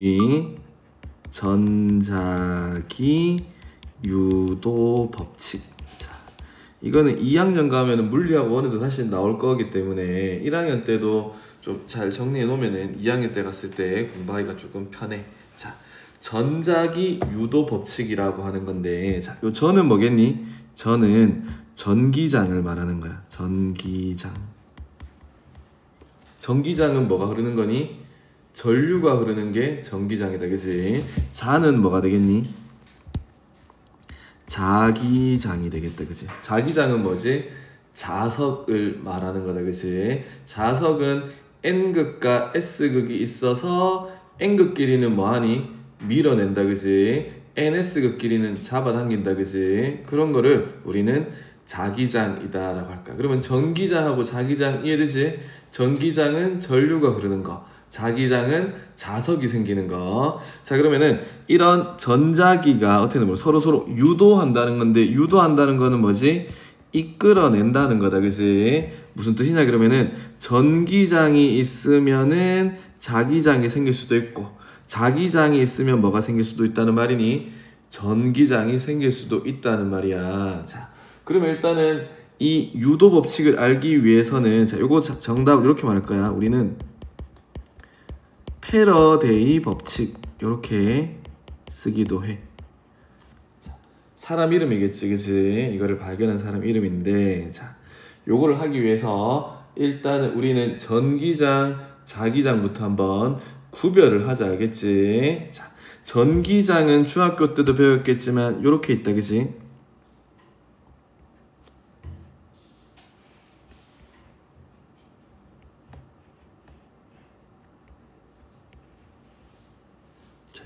이 전자기 유도 법칙. 자, 이거는 2학년 가면은 물리학 1에도 사실 나올 거기 때문에 1학년 때도 좀 잘 정리해 놓으면은 2학년 때 갔을 때 공부하기가 조금 편해. 자, 전자기 유도 법칙이라고 하는 건데, 자, 요 저는 뭐겠니? 저는 전기장을 말하는 거야. 전기장. 전기장은 뭐가 흐르는 거니? 전류가 흐르는 게 전기장이다, 그치? 자는 뭐가 되겠니? 자기장이 되겠다, 그치? 자기장은 뭐지? 자석을 말하는 거다, 그치? 자석은 N극과 S극이 있어서 N극끼리는 뭐하니? 밀어낸다, 그치? NS극끼리는 잡아당긴다, 그치? 그런 거를 우리는 자기장이다 라고 할까? 그러면 전기장하고 자기장 이해되지? 전기장은 전류가 흐르는 거, 자기장은 자석이 생기는 거. 자, 그러면은 이런 전자기가 어떻게 보면 서로 유도한다는 건데, 유도한다는 거는 뭐지? 이끌어낸다는 거다, 그치? 무슨 뜻이냐 그러면은 전기장이 있으면은 자기장이 생길 수도 있고, 자기장이 있으면 뭐가 생길 수도 있다는 말이니? 전기장이 생길 수도 있다는 말이야. 자, 그러면 일단은 이 유도 법칙을 알기 위해서는, 자, 요거 정답을 이렇게 말할 거야. 우리는 패러데이 법칙 이렇게 쓰기도 해. 사람 이름이겠지, 그치? 이거를 발견한 사람 이름인데, 자, 요거를 하기 위해서 일단은 우리는 전기장, 자기장부터 한번 구별을 하자, 알겠지? 자, 전기장은 중학교 때도 배웠겠지만 요렇게 있다, 그치?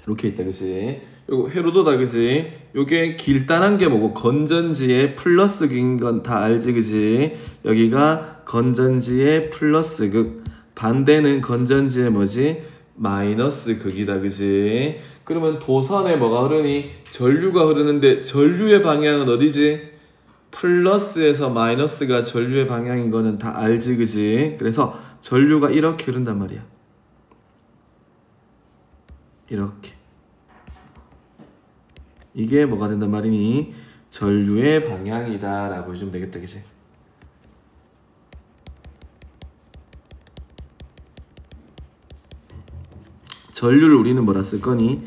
이렇게 있다, 그치? 요거 회로도다, 그치? 요게 길단한 게 뭐고, 건전지에 플러스 긴 건 다 알지, 그치? 여기가 건전지의 플러스 극, 반대는 건전지의 뭐지? 마이너스 극이다, 그치? 그러면 도선에 뭐가 흐르니? 전류가 흐르는데 전류의 방향은 어디지? 플러스에서 마이너스가 전류의 방향인 거는 다 알지, 그치? 그래서 전류가 이렇게 흐른단 말이야. 이렇게. 이게 뭐가 된단 말이니? 전류의 방향이다 라고 해주면 되겠다, 그치? 전류를 우리는 뭐라 쓸 거니?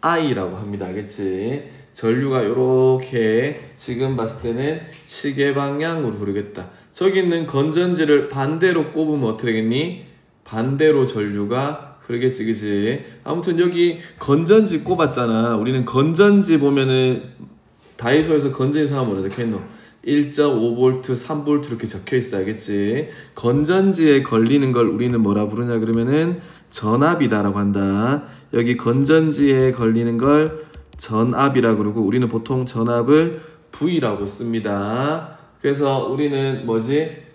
I라고 합니다, 알겠지? 전류가 요렇게 지금 봤을 때는 시계 방향으로 흐르겠다. 저기 있는 건전지를 반대로 꼽으면 어떻게 되겠니? 반대로 전류가 흐르겠지, 그치? 아무튼 여기 건전지 꼽았잖아. 우리는 건전지 보면은 다이소에서 건전지 사면 뭐라 적혀있노? 1.5V, 3V 이렇게 적혀있어, 알겠지? 건전지에 걸리는 걸 우리는 뭐라 부르냐 그러면은 전압이다 라고 한다. 여기 건전지에 걸리는 걸 전압이라고 그러고, 우리는 보통 전압을 V라고 씁니다. 그래서 우리는 뭐지?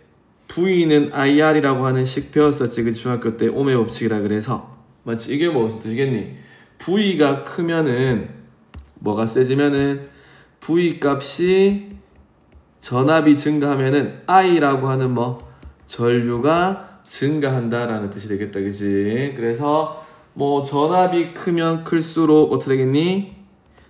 V는 IR이라고 하는 식 배웠었지, 그 중학교 때 오메 법칙이라 그래서. 맞지? 이게 무슨 뜻이겠니? V가 크면은 뭐가 세지면은 V 값이 전압이 증가하면은 I라고 하는 뭐 전류가 증가한다라는 뜻이 되겠다, 그치? 그래서 뭐 전압이 크면 클수록 어떻게 되겠니?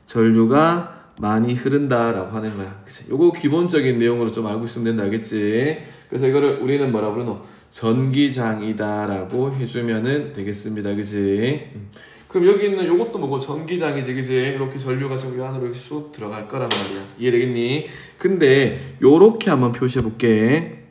전류가 많이 흐른다라고 하는 거야, 그치? 요거 기본적인 내용으로 좀 알고 있으면 된다, 알겠지? 그래서 이거를 우리는 뭐라 부르노? 전기장이다라고 해주면은 되겠습니다, 그치? 그럼 여기 있는 요것도 뭐고 전기장이지, 그치? 이렇게 전류가 저기 안으로 쑥 들어갈 거란 말이야. 이해되겠니? 근데 요렇게 한번 표시해 볼게.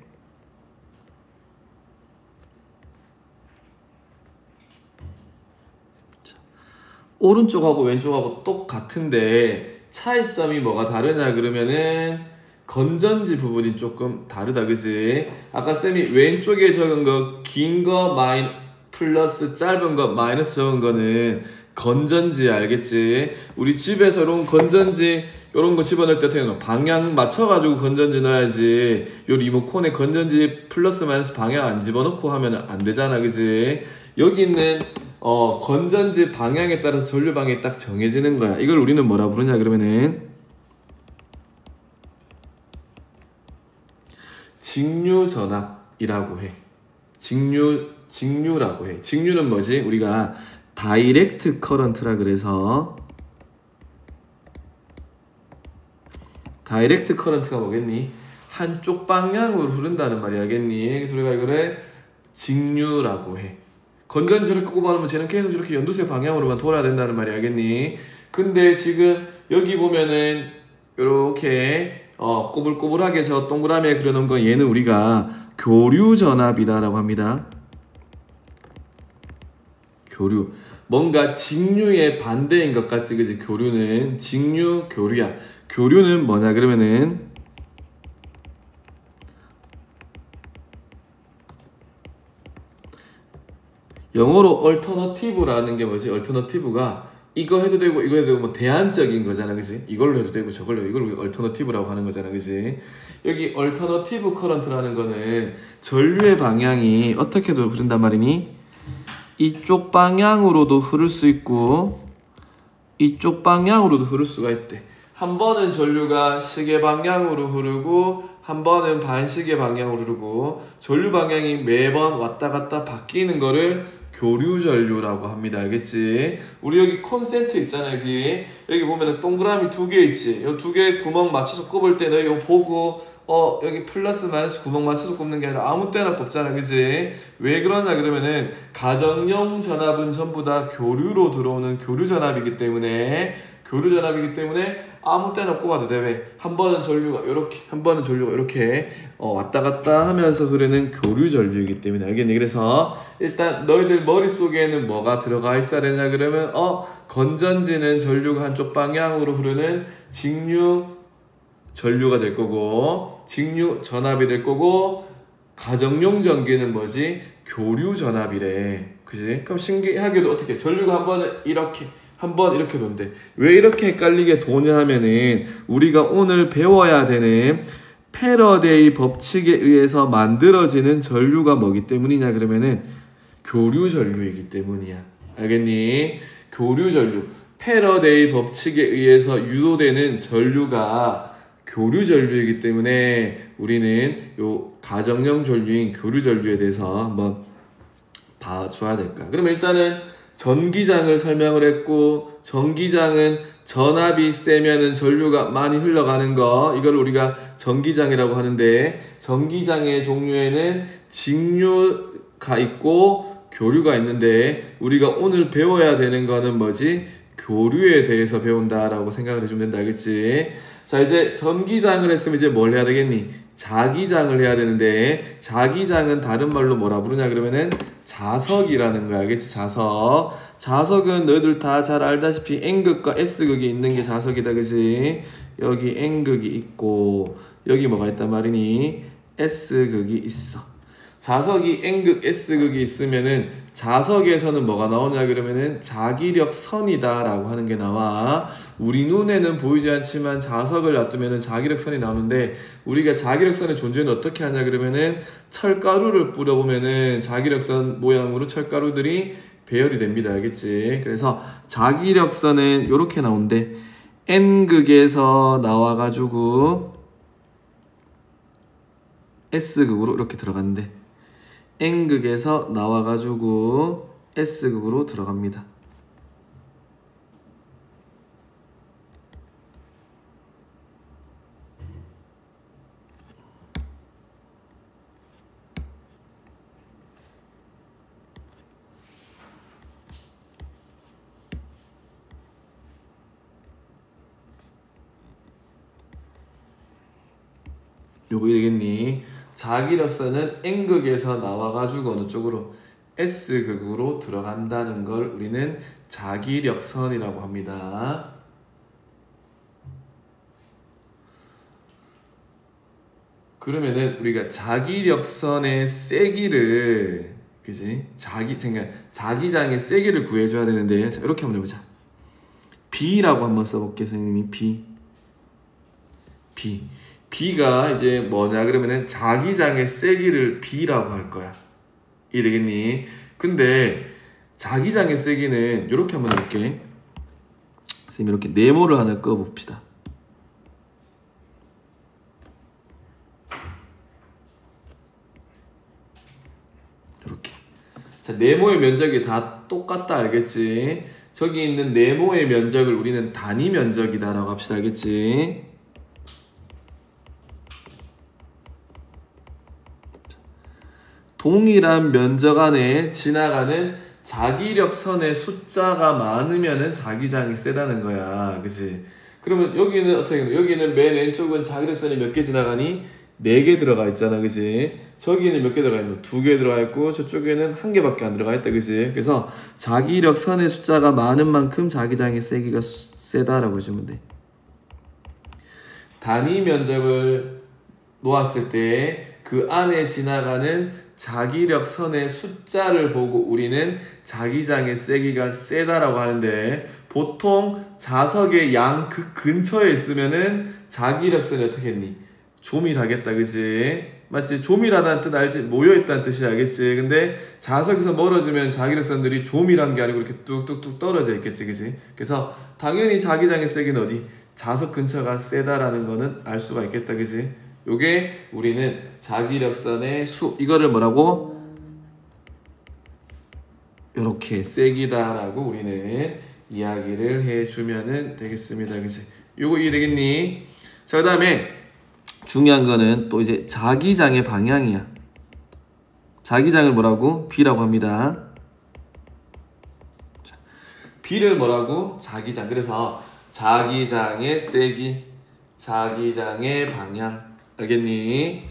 오른쪽하고 왼쪽하고 똑같은데 차이점이 뭐가 다르냐 그러면은 건전지 부분이 조금 다르다, 그치? 아까 쌤이 왼쪽에 적은 거 긴 거 플러스 짧은 거 마이너스 적은 거는 건전지, 알겠지? 우리 집에서 이런 건전지 이런 거 집어넣을 때 어떻게 방향 맞춰가지고 건전지 넣어야지. 요 리모컨에 건전지 플러스 마이너스 방향 안 집어넣고 하면 안 되잖아, 그치? 여기 있는 건전지 방향에 따라서 전류 방향이 딱 정해지는 거야. 이걸 우리는 뭐라 부르냐 그러면은 직류 전압이라고 해. 직류라고 해. 직류는 뭐지? 우리가 다이렉트 커런트라 그래서 다이렉트 커런트가 뭐겠니? 한쪽 방향으로 흐른다는 말이 알겠니? 그래서 우리가 이거를 직류라고 해. 건전지를 끄고 바르면 쟤는 계속 이렇게 연두색 방향으로만 돌아야 된다는 말이 알겠니? 근데 지금 여기 보면은 이렇게 꼬불꼬불하게 저 동그라미에 그려놓은 건 얘는 우리가 교류 전압이다라고 합니다. 교류. 뭔가 직류의 반대인 것 같지, 그지? 교류는 직류, 교류야. 교류는 뭐냐 그러면은 영어로 alternative라는 게 뭐지? alternative가 이거 해도 되고 이거 해도 되고 뭐 대안적인 거잖아, 그지? 이걸로 해도 되고 저걸로 해도, 이걸 우리가 alternative라고 하는 거잖아, 그지? 여기 alternative current라는 거는 전류의 방향이 어떻게도 흐른단 말이니? 이쪽 방향으로도 흐를 수 있고 이쪽 방향으로도 흐를 수가 있대. 한 번은 전류가 시계 방향으로 흐르고 한 번은 반시계 방향으로 흐르고 전류 방향이 매번 왔다 갔다 바뀌는 거를 교류 전류라고 합니다. 알겠지? 우리 여기 콘센트 있잖아. 여기 보면 동그라미 2개 있지. 이 2개 구멍 맞춰서 꼽을 때는 이거 보고 여기 플러스 마이너스 구멍 맞춰서 꼽는 게 아니라 아무 때나 꼽잖아, 그지? 왜 그러냐 그러면은 가정용 전압은 전부 다 교류로 들어오는 교류 전압이기 때문에 아무 때나 꼽아도 돼. 왜? 한 번은 전류가 이렇게, 한 번은 전류가 이렇게 왔다 갔다 하면서 흐르는 교류 전류이기 때문에, 알겠니? 그래서 일단 너희들 머릿속에는 뭐가 들어가 있어야 되냐 그러면 건전지는 전류가 한쪽 방향으로 흐르는 직류 전류가 될 거고 직류 전압이 될 거고 가정용 전기는 뭐지? 교류 전압이래. 그지? 그럼 신기하게도 어떻게 전류가 한 번은 이렇게 한 번 이렇게 돈대. 왜 이렇게 헷갈리게 도냐 하면은 우리가 오늘 배워야 되는 패러데이 법칙에 의해서 만들어지는 전류가 뭐기 때문이냐 그러면은 교류 전류이기 때문이야. 알겠니? 교류 전류. 패러데이 법칙에 의해서 유도되는 전류가 교류 전류이기 때문에 우리는 요 가정용 전류인 교류 전류에 대해서 한번 봐줘야 될까. 그러면 일단은 전기장을 설명을 했고, 전기장은 전압이 세면은 전류가 많이 흘러가는 거, 이걸 우리가 전기장이라고 하는데, 전기장의 종류에는 직류가 있고 교류가 있는데 우리가 오늘 배워야 되는 거는 뭐지? 교류에 대해서 배운다라고 생각을 해주면 된다, 알겠지? 자, 이제 전기장을 했으면 이제 뭘 해야 되겠니? 자기장을 해야 되는데, 자기장은 다른 말로 뭐라 부르냐 그러면은 자석이라는 거 알겠지? 자석. 자석은 너희들 다 잘 알다시피 N극과 S극이 있는 게 자석이다, 그지? 여기 N극이 있고 여기 뭐가 있단 말이니? S극이 있어. 자석이 N극, S극이 있으면은 자석에서는 뭐가 나오냐 그러면은 자기력선이다 라고 하는 게 나와. 우리 눈에는 보이지 않지만 자석을 놔두면은 자기력선이 나오는데, 우리가 자기력선의 존재는 어떻게 하냐 그러면은 철가루를 뿌려보면은 자기력선 모양으로 철가루들이 배열이 됩니다, 알겠지? 그래서 자기력선은 이렇게 나온대. N극에서 나와가지고 S극으로 이렇게 들어간대. N극에서 나와가지고 S극으로 들어갑니다. 요거 되겠니? 자기력선은 N극에서 나와가지고 어느 쪽으로? S극으로 들어간다는 걸 우리는 자기력선이라고 합니다. 그러면은 우리가 자기력선의 세기를, 그지? 자기장의 세기를 구해줘야 되는데, 자, 이렇게 한번 해보자. B라고 한번 써볼게, 선생님이. B가 이제 뭐냐 그러면은 자기장의 세기를 B라고 할 거야. 이해되겠니? 근데 자기장의 세기는 이렇게 한번 해볼게. 선생님 이렇게 네모를 하나 그어봅시다. 이렇게 자, 네모의 면적이 다 똑같다 알겠지? 저기 있는 네모의 면적을 우리는 단위 면적이다 라고 합시다. 알겠지? 동일한 면적 안에 지나가는 자기력선의 숫자가 많으면은 자기장이 세다는 거야. 그치? 그러면 여기는 어떻게, 여기는 맨 왼쪽은 자기력선이 몇 개 지나가니? 4개 들어가 있잖아. 그치? 저기는 몇 개 들어가 있노? 2개 들어가 있고 저쪽에는 1개밖에 안 들어가 있다. 그치? 그래서 자기력선의 숫자가 많은 만큼 자기장의 세기가 세다라고 해주면 돼. 단위 면적을 놓았을 때 그 안에 지나가는 자기력선의 숫자를 보고 우리는 자기장의 세기가 세다라고 하는데, 보통 자석의 양 그 근처에 있으면은 자기력선이 어떻게 했니? 조밀하겠다. 그치? 맞지? 조밀하다는 뜻 알지? 모여있다는 뜻이 알겠지? 근데 자석에서 멀어지면 자기력선들이 조밀한 게 아니고 이렇게 뚝뚝뚝 떨어져 있겠지. 그치? 그래서 당연히 자기장의 세기는 어디? 자석 근처가 세다라는 거는 알 수가 있겠다. 그치? 요게 우리는 자기력선의 수, 이거를 뭐라고? 요렇게 세기다라고 우리는 이야기를 해주면은 되겠습니다. 그치? 요거 이해되겠니? 자, 그 다음에 중요한 거는 또 이제 자기장의 방향이야. 자기장을 뭐라고? B라고 합니다. B를 뭐라고? 자기장. 그래서 자기장의 세기, 자기장의 방향. 알겠니?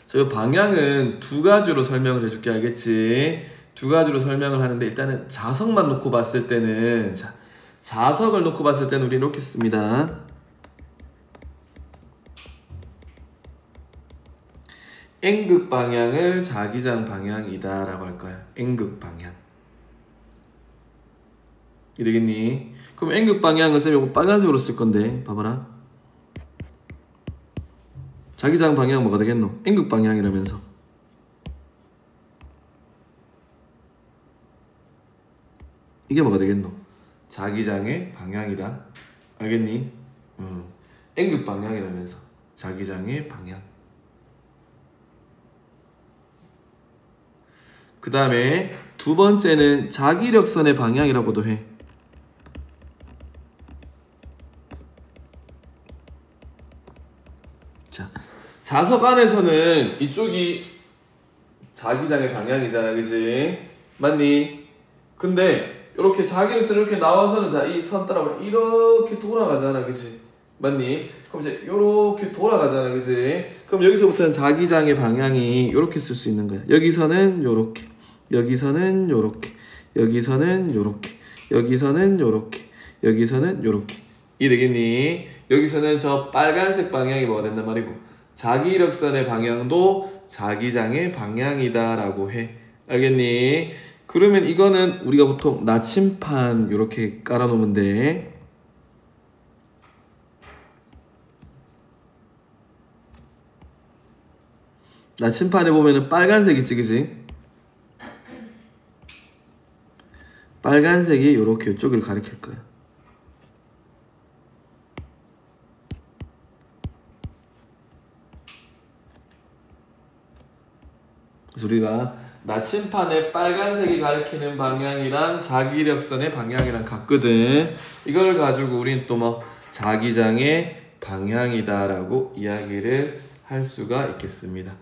저 방향은 두 가지로 설명을 해줄게. 알겠지? 두 가지로 설명을 하는데, 일단은 자석만 놓고 봤을 때는, 자, 자석을 놓고 봤을 때는 우리 이렇게 씁니다. N극 방향을 자기장 방향이다 라고 할 거야. N극 방향. 이 되겠니? 그럼 N극 방향을 쌤이 이거 빨간색으로 쓸 건데, 봐봐라. 자기장 방향 뭐가 되겠노? N극 방향이라면서. 이게 뭐가 되겠노? 자기장의 방향이다. 알겠니? N극 방향이라면서. 자기장의 방향. 그 다음에 두 번째는 자기력선의 방향이라고도 해. 자, 자석 안에서는 이쪽이 자기장의 방향이잖아. 그지? 맞니? 근데 이렇게 자기력선 이렇게 나와서는, 자, 이 선 따라 이렇게 돌아가잖아. 그지? 맞니? 그럼 이제 이렇게 돌아가잖아. 그지? 그럼 여기서부터는 자기장의 방향이 이렇게 쓸 수 있는 거야. 여기서는 요렇게, 여기서는 요렇게, 여기서는 요렇게, 여기서는 요렇게, 여기서는 요렇게. 이해되겠니? 여기서는 저 빨간색 방향이 뭐가 된단 말이고, 자기력선의 방향도 자기장의 방향이다 라고 해. 알겠니? 그러면 이거는 우리가 보통 나침판 이렇게 깔아놓으면 돼. 나침판에 보면은 빨간색 있지, 그지? 빨간색이 이렇게 이쪽을 가리킬 거야. 그래서 우리가 나침판에 빨간색이 가리키는 방향이랑 자기력선의 방향이랑 같거든. 이걸 가지고 우린 또 뭐 자기장의 방향이다 라고 이야기를 할 수가 있겠습니다.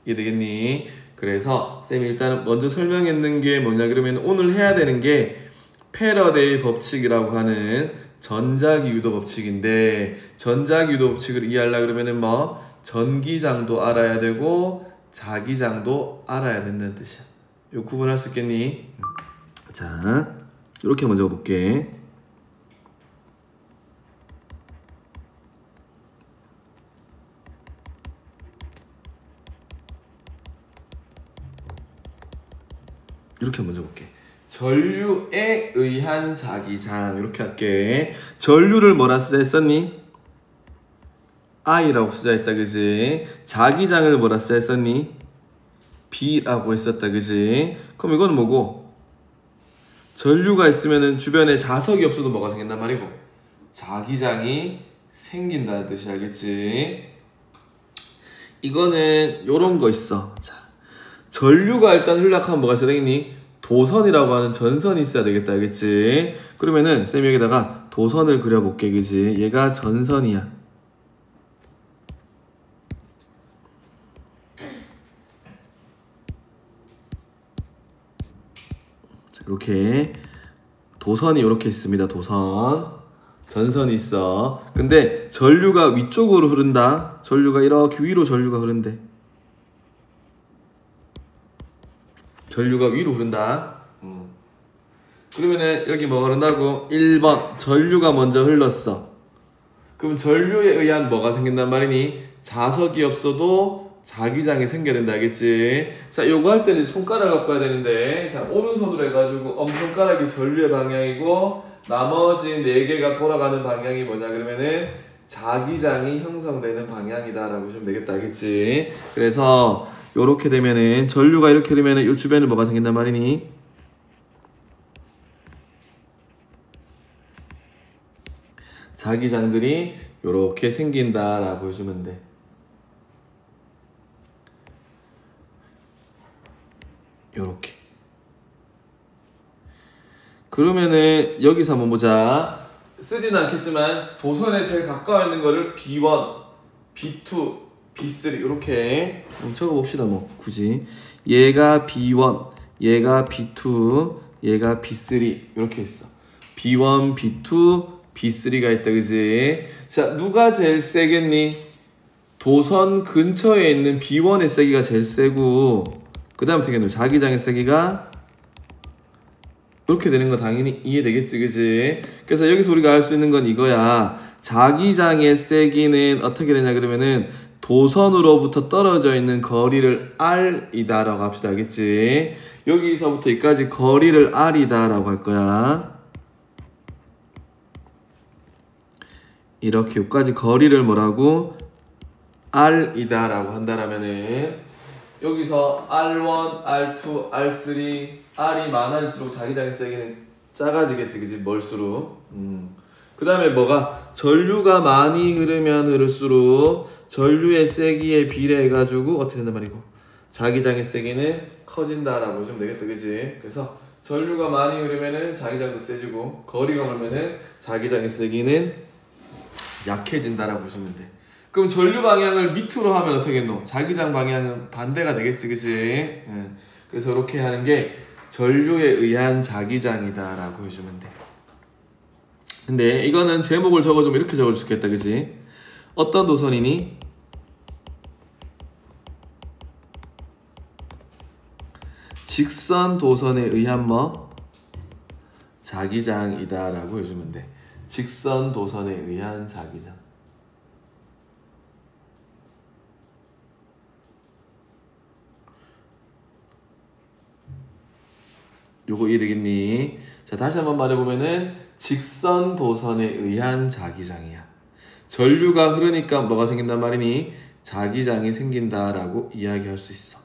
이해되겠니? 그래서 쌤이 일단 먼저 설명했는 게 뭐냐 그러면, 오늘 해야 되는 게 패러데이 법칙이라고 하는 전자기유도 법칙인데, 전자기유도 법칙을 이해하려고 그러면은 뭐 전기장도 알아야 되고 자기장도 알아야 된다는 뜻이야. 이거 구분할 수 있겠니? 자, 이렇게 먼저 볼게. 이렇게 먼저 볼게. 전류에 의한 자기장 이렇게 할게. 전류를 뭐라 쓰자 했었니? I라고 쓰자 했다. 그지? 자기장을 뭐라 쓰자 했었니? B라고 했었다. 그지? 그럼 이건 뭐고? 전류가 있으면은 주변에 자석이 없어도 뭐가 생긴단 말이고? 자기장이 생긴다는 뜻이 알겠지? 이거는 요런 거 있어. 자, 전류가 일단 흘러가면 뭐가 있어야 되겠니? 도선이라고 하는 전선이 있어야 되겠다, 알겠지? 그러면은 쌤이 여기다가 도선을 그려볼게, 그지? 얘가 전선이야. 자, 이렇게 도선이 이렇게 있습니다. 도선, 전선이 있어. 근데 전류가 위쪽으로 흐른다. 전류가 이렇게 위로 전류가 흐른대. 전류가 위로 흐른다. 그러면은 여기 뭐가 흐른다고? 1번 전류가 먼저 흘렀어. 그럼 전류에 의한 뭐가 생긴단 말이니? 자석이 없어도 자기장이 생겨야 된다, 알겠지? 자, 요거 할 때는 손가락을 갖고 와야 되는데, 자, 오른손으로 해가지고 엄손가락이 전류의 방향이고 나머지 4개가 돌아가는 방향이 뭐냐 그러면은 자기장이 형성되는 방향이다 라고 보시면 되겠다, 알겠지? 그래서 요렇게 되면은 전류가 이렇게 되면은 요 주변에 뭐가 생긴단 말이니? 자기장들이 요렇게 생긴다 라고 보시면 돼. 요렇게. 그러면은 여기서 한번 보자. 쓰지는 않겠지만 도선에 제일 가까워 있는 거를 B1, B2, B3 이렇게 적어봅시다. 뭐 굳이 얘가 B1, 얘가 B2, 얘가 B3 이렇게 있어. B1, B2, B3가 있다, 그지? 자, 누가 제일 세겠니? 도선 근처에 있는 B1의 세기가 제일 세고, 그 다음 되겠노? 자기장의 세기가 이렇게 되는 거 당연히 이해되겠지, 그지? 그래서 여기서 우리가 알 수 있는 건 이거야. 자기장의 세기는 어떻게 되냐 그러면은 도선으로부터 떨어져 있는 거리를 R이다 라고 합시다, 알겠지? 여기서부터 여기까지 거리를 R이다 라고 할 거야. 이렇게 여기까지 거리를 뭐라고? R이다 라고 한다라면은 여기서 R1, R2, R3, R이 많아질수록 자기장의 세기는 작아지겠지, 그지? 멀수록. 그 다음에 뭐가? 전류가 많이 흐르면 흐를수록 전류의 세기에 비례해가지고 어떻게 된단 말이고? 자기장의 세기는 커진다라고 보시면 되겠다, 그지? 그래서 전류가 많이 흐르면은 자기장도 세지고 거리가 멀면은 자기장의 세기는 약해진다라고 보시면 돼. 그럼 전류 방향을 밑으로 하면 어떻게 했노? 자기장 방향은 반대가 되겠지, 그치? 그래서 이렇게 하는 게 전류에 의한 자기장이다 라고 해주면 돼. 근데 이거는 제목을 적어주면 이렇게 적어줄 수 있겠다, 그치? 어떤 도선이니? 직선 도선에 의한 뭐? 자기장이다 라고 해주면 돼. 직선 도선에 의한 자기장. 요거 이해되겠니? 자, 다시 한번 말해보면은 직선 도선에 의한 자기장이야. 전류가 흐르니까 뭐가 생긴단 말이니? 자기장이 생긴다라고 이야기할 수 있어.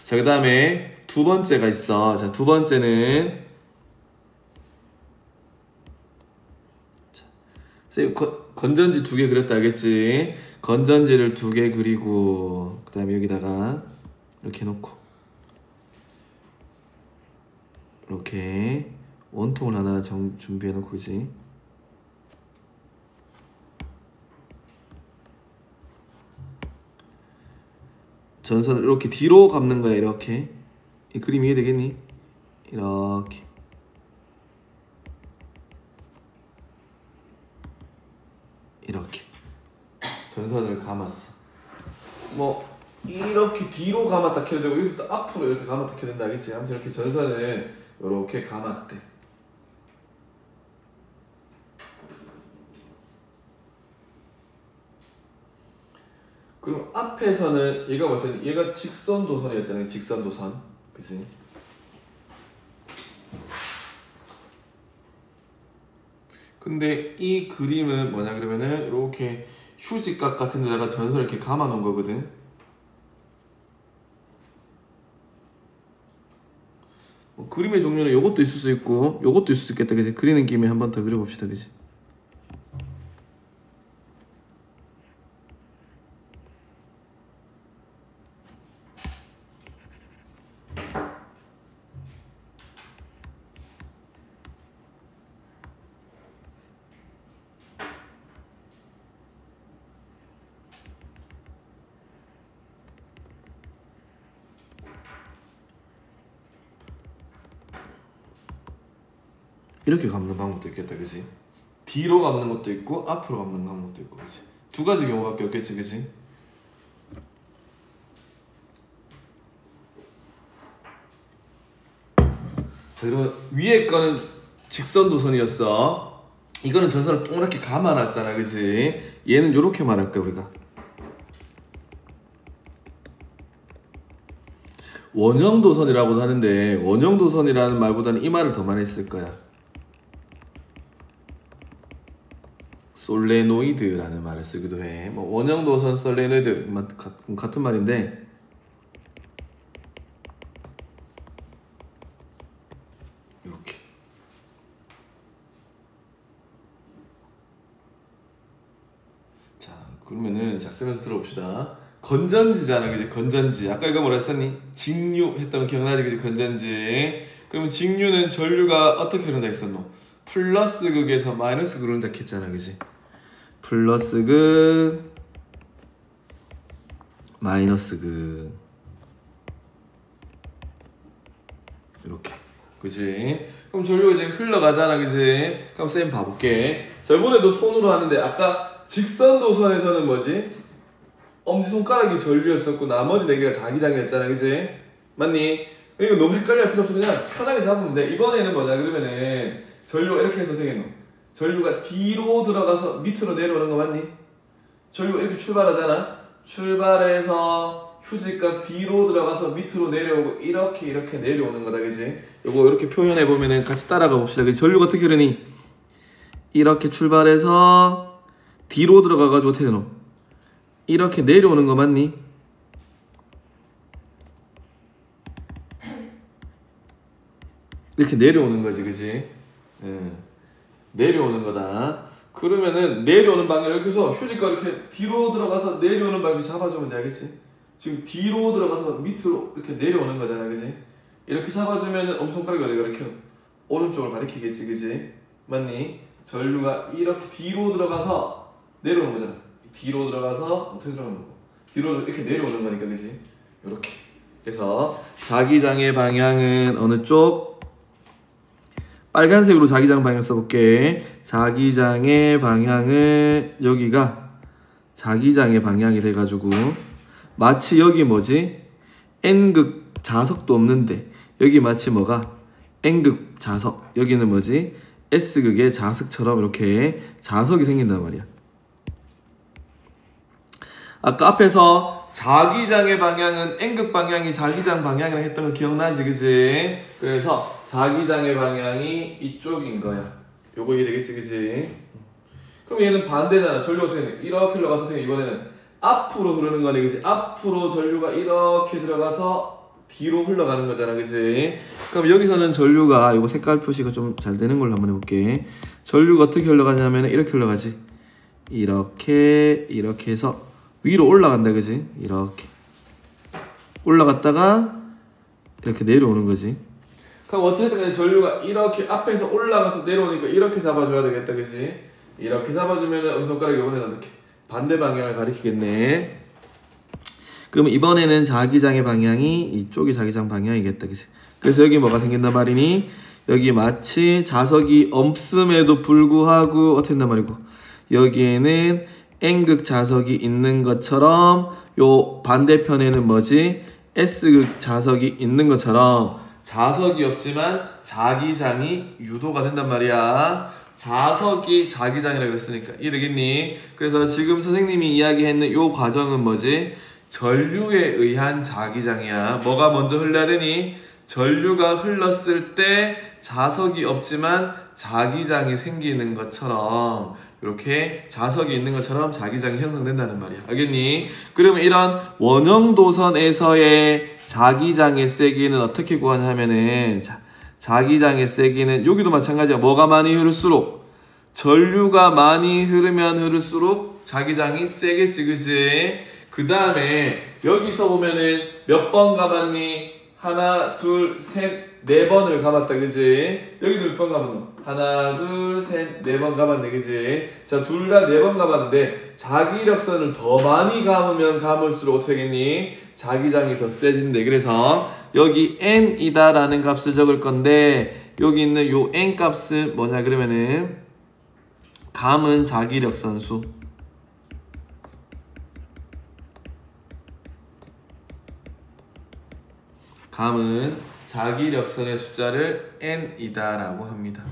자, 그 다음에 두 번째가 있어. 자, 두 번째는 건전지 2개 그렸다, 알겠지? 건전지를 2개 그리고 그 다음에 여기다가 이렇게 놓고 이렇게 원통을 하나 준비해 놓고, 그지? 전선을 이렇게 뒤로 감는 거야, 이렇게. 이 그림 이해되겠니? 이렇게. 이렇게. 전선을 감았어. 뭐 이렇게 뒤로 감았다 켜야 되고 여기서 또 앞으로 이렇게 감았다 켜야 된다, 알겠지? 아무튼 이렇게 전선을 이렇게 감았대. 그럼 앞에서는 얘가 뭐였어? 얘가 직선 도선이었잖아요. 직선 도선, 그치? 근데 이 그림은 뭐냐 그러면은 이렇게 휴지각 같은 데다가 전선을 이렇게 감아 놓은 거거든. 그림의 종류는 요것도 있을 수 있고 요것도 있을 수 있겠다, 그지? 그리는 김에 한 번 더 그려봅시다, 그지? 이렇게 감는 방법도 있겠다, 그지? 뒤로 감는 것도 있고 앞으로 감는 방법도 있고, 그지? 두 가지 경우밖에 없겠지, 그지? 자, 그러면 위에 거는 직선 도선이었어. 이거는 전선을 동그랗게 감아놨잖아, 그지? 얘는 요렇게 말할까, 우리가? 원형 도선이라고도 하는데, 원형 도선이라는 말보다는 이 말을 더 많이 쓸 거야. 솔레노이드라는 말을 쓰기도 해. 뭐 원형 도선, 솔레노이드 같은 말인데, 이렇게. 자, 그러면은 자, 쓰면서 들어봅시다. 건전지잖아, 그지? 건전지. 아까 이거 뭐라 했었니? 직류 했던 거 기억나지, 그지? 건전지. 그러면 직류는 전류가 어떻게 흐른다 했었노? 플러스 극에서 마이너스 극으로 흐른다 했잖아, 그지? 플러스 극, 마이너스 극. 이렇게, 그지? 그럼 전류가 이제 흘러가잖아, 그지? 그럼 쌤 봐볼게. 자, 이번에도 손으로 하는데 아까 직선 도선에서는 뭐지? 엄지손가락이 전류였었고 나머지 4개가 자기장이었잖아, 그지? 맞니? 이거 너무 헷갈려 필요 없어. 그냥 편하게 잡으면 돼. 이번에는 뭐냐 그러면은 전류가 이렇게 해서 생겨노. 전류가 뒤로 들어가서 밑으로 내려오는 거 맞니? 전류가 이렇게 출발하잖아. 출발해서 휴지가 뒤로 들어가서 밑으로 내려오고 이렇게 내려오는 거다, 그지? 요거 이렇게 표현해 보면은 같이 따라가 봅시다. 그지? 전류가 어떻게 흐르니? 이렇게 출발해서 뒤로 들어가가지고 어떻게 되노? 이렇게 내려오는 거 맞니? 이렇게 내려오는 거지, 그지? 내려오는 거다. 그러면은 내려오는 방향을 이렇게 해서 휴지가 이렇게 뒤로 들어가서 내려오는 방향 잡아주면 돼, 알겠지? 지금 뒤로 들어가서 밑으로 이렇게 내려오는 거잖아, 그지? 이렇게 잡아주면은 엄지손가락이 어디 이렇게 오른쪽을 가리키겠지, 그지? 맞니? 전류가 이렇게 뒤로 들어가서 내려오는 거잖아. 뒤로 들어가서 어떻게 들어가는 거고? 뒤로 이렇게 내려오는 거니까, 그지? 이렇게. 그래서 자기장의 방향은 어느 쪽? 빨간색으로 자기장 방향 써볼게. 자기장의 방향은 여기가 자기장의 방향이 돼가지고 마치 여기 뭐지? N극 자석도 없는데 여기 마치 뭐가? N극 자석. 여기는 뭐지? S극의 자석처럼 이렇게 자석이 생긴단 말이야. 아까 앞에서 자기장의 방향은 N극 방향이 자기장 방향이라 했던 거 기억나지, 그지? 그래서 자기장의 방향이 이쪽인 거야. 요거 이해되겠지, 그지? 그럼 얘는 반대잖아. 전류가 어떻게 이렇게 흘러가서 이번에는 앞으로 흐르는 거네, 그지? 앞으로 전류가 이렇게 들어가서 뒤로 흘러가는 거잖아, 그지? 그럼 여기서는 전류가 요거 색깔 표시가 좀 잘 되는 걸로 한번 해볼게. 전류가 어떻게 흘러가냐면 이렇게 흘러가지. 이렇게 해서 위로 올라간다, 그지? 이렇게 올라갔다가 이렇게 내려오는 거지. 그럼 어쨌든 간에 전류가 이렇게 앞에서 올라가서 내려오니까 이렇게 잡아줘야 되겠다, 그지? 이렇게 잡아주면 엄지손가락이 이번에는 어떻게? 반대 방향을 가리키겠네. 그러면 이번에는 자기장의 방향이 이쪽이 자기장 방향이겠다, 그지? 그래서 여기 뭐가 생긴단 말이니? 여기 마치 자석이 없음에도 불구하고 어떻게 된단 말이고, 여기에는 N극 자석이 있는 것처럼 요 반대편에는 뭐지? S극 자석이 있는 것처럼 자석이 없지만 자기장이 유도가 된단 말이야. 자석이 자기장이라고 그랬으니까 이해되겠니? 그래서 지금 선생님이 이야기했는 요 과정은 뭐지? 전류에 의한 자기장이야. 뭐가 먼저 흘러야 되니? 전류가 흘렀을 때 자석이 없지만 자기장이 생기는 것처럼 이렇게 자석이 있는 것처럼 자기장이 형성된다는 말이야. 알겠니? 그러면 이런 원형 도선에서의 자기장의 세기는 어떻게 구하냐면은 자기장의 세기는 여기도 마찬가지야. 뭐가 많이 흐를수록 전류가 많이 흐르면 흐를수록 자기장이 세겠지, 그지? 그 다음에 여기서 보면은 몇 번 감았니? 하나, 둘, 셋, 네 번을 감았다, 그지? 여기도 몇 번 감았노? 하나, 둘, 셋, 네 번 감았네, 그지? 자, 둘 다 네 번 감았는데 자기력선을 더 많이 감으면 감을수록 어떻게 하겠니? 자기장이 더 세진대. 그래서 여기 N이다 라는 값을 적을 건데 여기 있는 요 n 값은 뭐냐 그러면은 감은 자기력선수, 감은 자기력선의 숫자를 n이다 라고 합니다.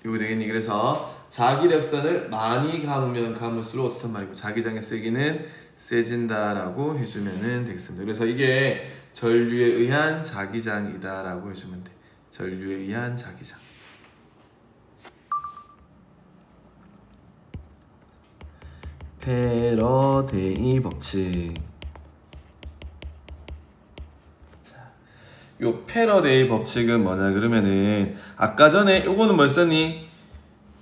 이거 되겠니? 그래서 자기력선을 많이 감으면 감을수록 어떻단 말이고 자기장의 세기는 세진다 라고 해주면 되겠습니다. 그래서 이게 전류에 의한 자기장이다 라고 해주면 돼. 전류에 의한 자기장. 패러데이 법칙. 요 패러데이 법칙은 뭐냐 그러면은 아까 전에 요거는 뭘 썼니?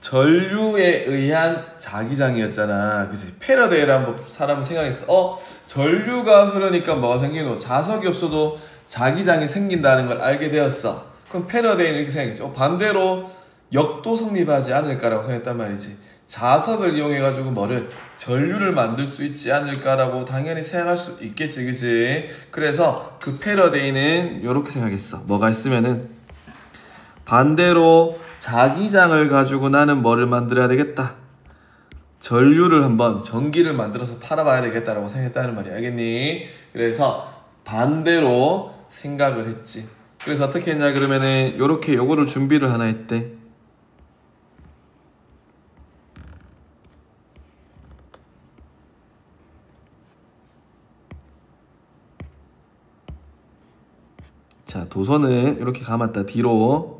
전류에 의한 자기장이었잖아. 그치? 패러데이라는 사람은 생각했어. 전류가 흐르니까 뭐가 생기노? 자석이 없어도 자기장이 생긴다는 걸 알게 되었어. 그럼 패러데이는 이렇게 생각했죠. 반대로 역도 성립하지 않을까라고 생각했단 말이지. 자석을 이용해가지고 뭐를? 전류를 만들 수 있지 않을까라고 당연히 생각할 수 있겠지, 그치? 그래서 그 패러데이는 이렇게 생각했어. 뭐가 있으면은 반대로 자기장을 가지고 나는 뭐를 만들어야 되겠다. 전류를 한번 전기를 만들어서 팔아봐야 되겠다라고 생각했다는 말이야. 알겠니? 그래서 반대로 생각을 했지. 그래서 어떻게 했냐 그러면은 요렇게 요거를 준비를 하나 했대. 자, 도선은 이렇게 감았다. 뒤로.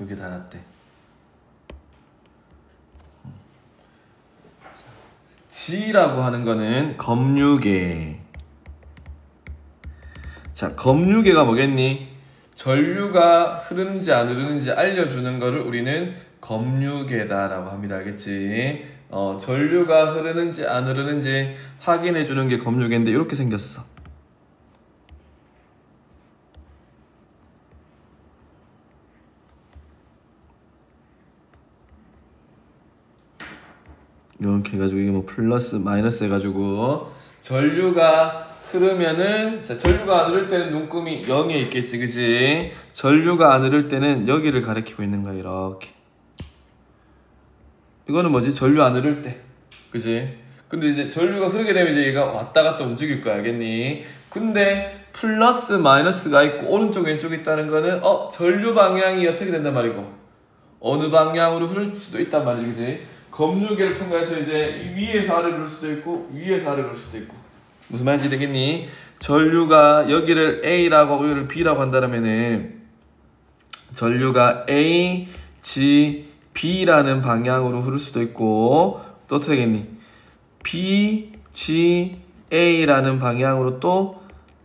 여기 달았대. G라고 하는 거는 검유계. 자, 검유계가 뭐겠니? 전류가 흐르는지 안 흐르는지 알려주는 거를 우리는 검유계다라고 합니다. 알겠지? 전류가 흐르는지 안 흐르는지 확인해주는 게 검유계인데 이렇게 생겼어. 이렇게 해가지고 이게 뭐 플러스 마이너스 해가지고 전류가 흐르면은, 자, 전류가 안 흐를 때는 눈금이 0에 있겠지, 그치? 전류가 안 흐를 때는 여기를 가리키고 있는 거야. 이렇게. 이거는 뭐지? 전류 안 흐를 때, 그치? 근데 이제 전류가 흐르게 되면 이제 얘가 왔다 갔다 움직일 거야. 알겠니? 근데 플러스 마이너스가 있고 오른쪽 왼쪽이 있다는 거는 전류 방향이 어떻게 된단 말이고 어느 방향으로 흐를 수도 있단 말이지, 그치? 검유계를 통해서 이제 위에서 아래로 올 수도 있고 위에서 아래로 올 수도 있고. 무슨 말인지 되겠니? 전류가 여기를 A라고 하고 여기를 B라고 한다면은 전류가 A, G, B라는 방향으로 흐를 수도 있고 또 어떻게 되겠니? B, G, A라는 방향으로 또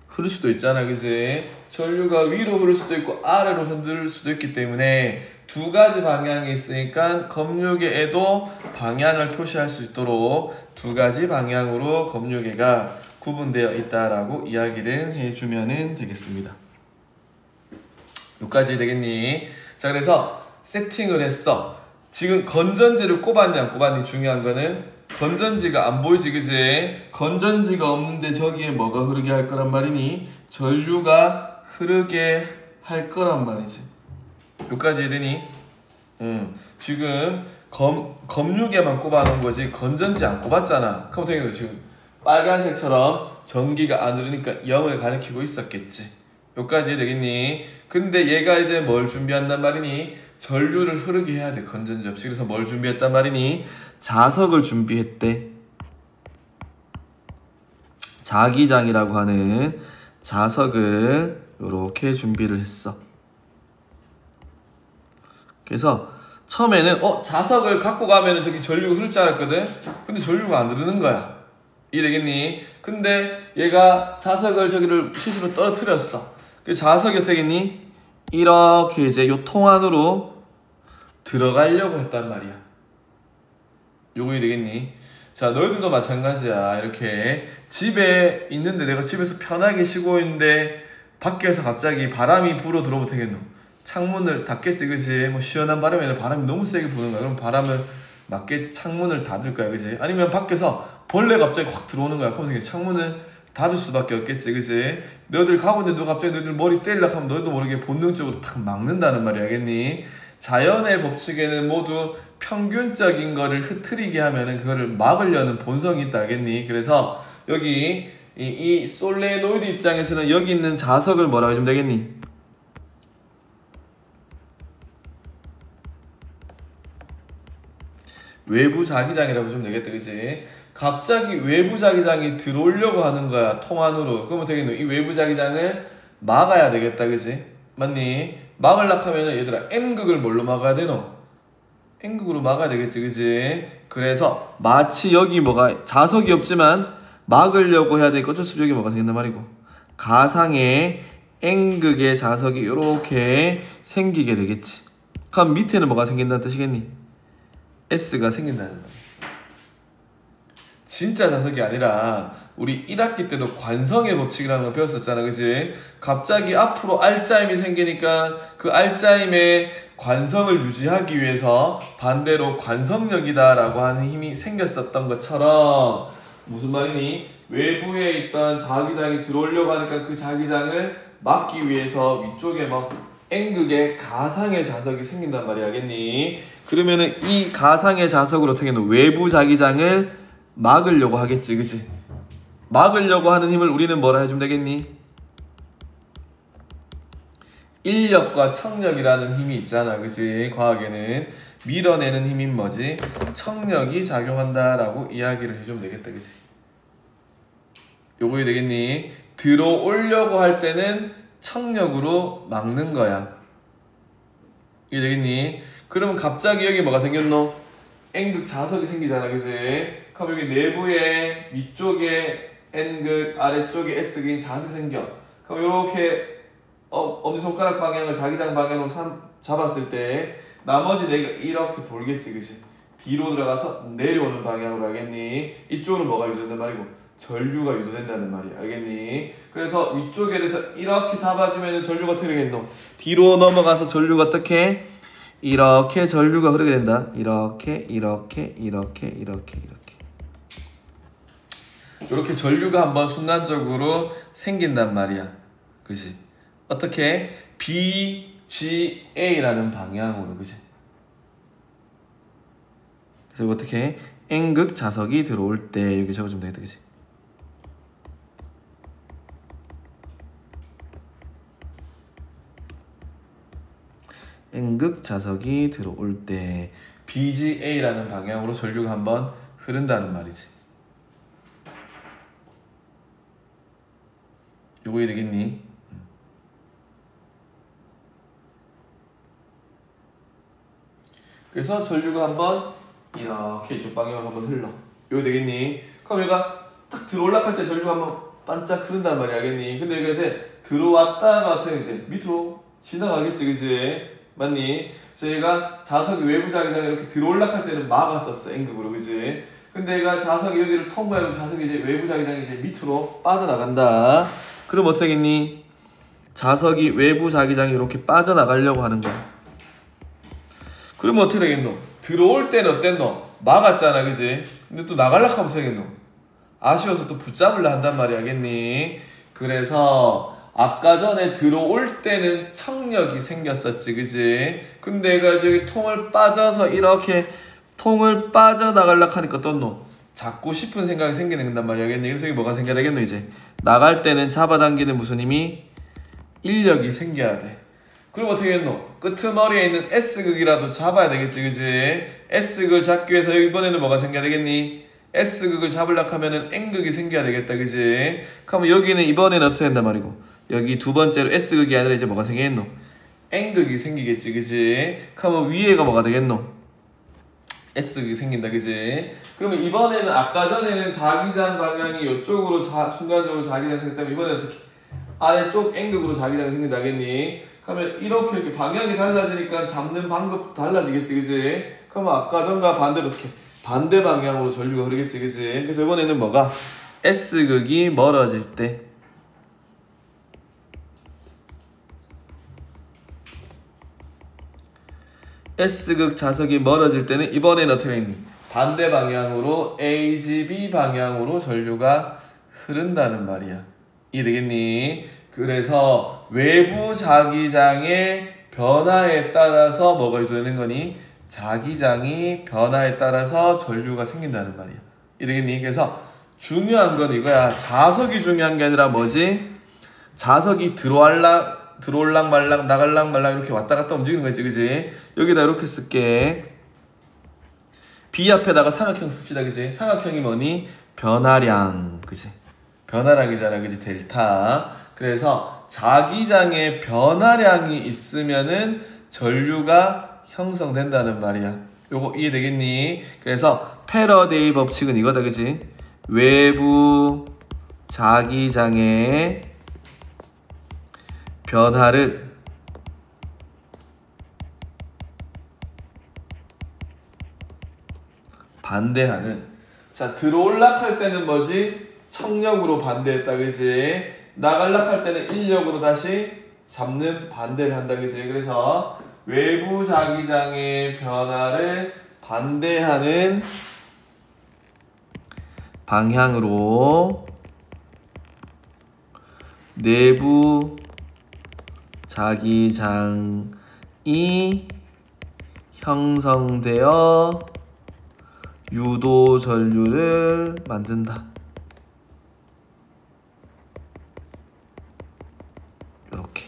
흐를 수도 있잖아, 그치? 전류가 위로 흐를 수도 있고 아래로 흔들 수도 있기 때문에 두 가지 방향이 있으니까 검유계에도 방향을 표시할 수 있도록 두 가지 방향으로 검유계가 구분되어 있다라고 이야기를 해주면 되겠습니다. 여기까지 되겠니? 자, 그래서 세팅을 했어. 지금 건전지를 꼽았니 안 꼽았니? 중요한 거는 건전지가 안 보이지, 그치? 건전지가 없는데 저기에 뭐가 흐르게 할 거란 말이니? 전류가 흐르게 할 거란 말이지. 여기까지 해되니? 지금 검유계만 꼽아놓은 거지 건전지 안 꼽았잖아. 그럼 되게 지금 빨간색처럼 전기가 안 흐르니까 0을 가리키고 있었겠지. 여기까지 되겠니? 근데 얘가 이제 뭘 준비한단 말이니? 전류를 흐르게 해야 돼. 건전지 없이. 그래서 뭘 준비했단 말이니? 자석을 준비했대. 자기장이라고 하는 자석을 이렇게 준비를 했어. 그래서 처음에는 자석을 갖고 가면은 저기 전류가 흐를 줄 알았거든. 근데 전류가 안 흐르는 거야. 이해되겠니? 근데 얘가 자석을 저기를 실수로 떨어뜨렸어. 그 자석이 어떻게 했니? 이렇게 이제 요 통 안으로 들어가려고 했단 말이야. 요거 이해되겠니? 자, 너희들도 마찬가지야. 이렇게 집에 있는데 내가 집에서 편하게 쉬고 있는데 밖에서 갑자기 바람이 불어 들어오면 되겠노? 창문을 닫겠지, 그지? 뭐 시원한 바람이 아니라 바람이 너무 세게 부는 거야. 그럼 바람을 맞게 창문을 닫을 거야, 그지? 아니면 밖에서 벌레가 갑자기 확 들어오는 거야. 그럼 창문을 닫을 수밖에 없겠지, 그지? 너희들 가고 있는데 누가 갑자기 너희들 머리 때리려고 하면 너희도 모르게 본능적으로 탁 막는다는 말이야, 알겠니? 자연의 법칙에는 모두 평균적인 거를 흐트리게 하면은 그거를 막으려는 본성이 있다, 알겠니? 그래서 여기 이 솔레노이드 입장에서는 여기 있는 자석을 뭐라고 해주면 되겠니? 외부 자기장이라고 해주면 되겠다, 그치? 갑자기 외부 자기장이 들어오려고 하는 거야, 통 안으로. 그러면 되겠노? 이 외부 자기장을 막아야 되겠다, 그치? 맞니? 막으려고 하면은 얘들아 N극을 뭘로 막아야 되노? N극으로 막아야 되겠지, 그치? 그래서 마치 여기 뭐가 자석이 없지만 막으려고 해야 되니까 어쩔 수 없이 여기 뭐가 생긴단 말이고, 가상의 N극의 자석이 이렇게 생기게 되겠지. 그럼 밑에는 뭐가 생긴다는 뜻이겠니? S가 생긴다는 거야. 진짜 자석이 아니라 우리 1학기 때도 관성의 법칙이라는 거 배웠었잖아, 그치? 갑자기 앞으로 알짜임이 생기니까 그 알짜임의 관성을 유지하기 위해서 반대로 관성력이다 라고 하는 힘이 생겼었던 것처럼, 무슨 말이니? 외부에 있던 자기장이 들어오려고 하니까 그 자기장을 막기 위해서 위쪽에 막 N극의 가상의 자석이 생긴단 말이야, 알겠니? 그러면은 이 가상의 자석으로 어떻게 하면 외부 자기장을 막으려고 하겠지, 그치? 막으려고 하는 힘을 우리는 뭐라 해주면 되겠니? 인력과 청력이라는 힘이 있잖아, 그치? 과학에는 밀어내는 힘인 뭐지? 청력이 작용한다 라고 이야기를 해주면 되겠다, 그치? 요거 되겠니? 들어오려고 할 때는 청력으로 막는 거야. 이게 되겠니? 그러면 갑자기 여기 뭐가 생겼노? N극 자석이 생기잖아, 그치? 그럼 여기 내부에 위쪽에 N극, 아래쪽에 S극인 자석이 생겨. 그럼 이렇게 엄지손가락 방향을 자기장 방향으로 잡았을 때 나머지 네가 이렇게 돌겠지, 그치? 뒤로 들어가서 내려오는 방향으로, 알겠니? 이쪽으로 뭐가 유도된단 말이고 전류가 유도된다는 말이야, 알겠니? 그래서 위쪽에 대해서 이렇게 잡아주면 전류가 어떻게 되겠노? 뒤로 넘어가서 전류가 어떻게? 이렇게 전류가 흐르게 된다. 이렇게 이렇게 전류가 한번 순간적으로 생긴단 말이야, 그치? 어떻게? BGA라는 방향으로, 그치? 그래서 어떻게? N극 자석이 들어올 때 여기 적어주면 되겠다, 그치? N극 자석이 들어올 때 BGA라는 방향으로 전류가 한번 흐른다는 말이지. 요거 되겠니? 그래서 전류가 한번 이렇게 이쪽 방향으로 한번 흘러. 요거 되겠니? 그럼 얘가 딱 들어올라 할 때 전류가 한번 반짝 흐른단 말이야, 알겠니? 근데 여기가 이제 들어왔다가 이제 밑으로 지나가겠지, 그치? 맞니? 저희가 자석이 외부 자기장에 이렇게 들어올라 할 때는 막았었어, N극으로, 그치? 근데 얘가 자석이 여기를 통과하면 자석이 이제 외부 자기장이 이제 밑으로 빠져나간다. 그럼 어떻게 하겠니? 자석이 외부 자기장이 이렇게 빠져나가려고 하는 거야. 그러면 어떻게 되겠노? 들어올 때는 어땠노? 막았잖아, 그치? 근데 또 나가려고 하면 어떻게 되겠노? 아쉬워서 또 붙잡으려 한단 말이야, 알겠니? 그래서 아까 전에 들어올 때는 청력이 생겼었지, 그치? 근데 얘가 저기 통을 빠져서 이렇게 통을 빠져나가려고 하니까 어떻노? 잡고 싶은 생각이 생기는 단 말이야, 알겠니? 그래서 이게 뭐가 생겨야 되겠노, 이제? 나갈 때는 잡아당기는 무슨 힘이? 인력이 생겨야 돼. 그럼 어떻게 했노? 끄트머리에 있는 S극이라도 잡아야 되겠지, 그치? S극을 잡기 위해서 이번에는 뭐가 생겨야 되겠니? S극을 잡으려고 하면은 N극이 생겨야 되겠다, 그치? 그러면 여기는 이번에는 어떻게 된단 말이고, 여기 두 번째로 S극이 아니라 이제 뭐가 생기겠노? N극이 생기겠지, 그치? 그러면 위에가 뭐가 되겠노? S극이 생긴다, 그치? 그러면 이번에는 아까 전에는 자기장 방향이 이쪽으로 순간적으로 자기장이 생겼다면 이번에는 어떻게? 아래쪽 N극으로 자기장이 생긴다겠니? 그러면 이렇게 방향이 달라지니까 잡는 방법도 달라지겠지, 그치? 그러면 아까 전과 반대로 어떻게? 반대 방향으로 전류가 흐르겠지, 그치? 그래서 이번에는 뭐가? S극이 멀어질 때 S극 자석이 멀어질 때는 이번에는 어떻게 되니? 반대 방향으로 AGB 방향으로 전류가 흐른다는 말이야. 이해되겠니? 그래서 외부 자기장의 변화에 따라서 뭐가 되는 거니? 자기장이 변화에 따라서 전류가 생긴다는 말이야. 이해되겠니? 그래서 중요한 건 이거야. 자석이 중요한 게 아니라 뭐지? 자석이 들어올랑 말랑 나갈랑 말랑 이렇게 왔다 갔다 움직이는 거지, 그지? 여기다 이렇게 쓸게. B 앞에다가 삼각형 씁시다, 그지? 삼각형이 뭐니? 변화량, 그지? 변화량이잖아, 그지? 델타. 그래서 자기장의 변화량이 있으면은 전류가 형성된다는 말이야. 요거 이해되겠니? 그래서 패러데이 법칙은 이거다, 그지? 외부 자기장의 변화를 반대하는. 자, 들어올락 할 때는 뭐지? 청력으로 반대했다, 그지? 나갈락 할 때는 인력으로 다시 잡는 반대를 한다, 그지? 그래서 외부 자기장의 변화를 반대하는 방향으로 내부 자기장이 형성되어 유도 전류를 만든다. 이렇게.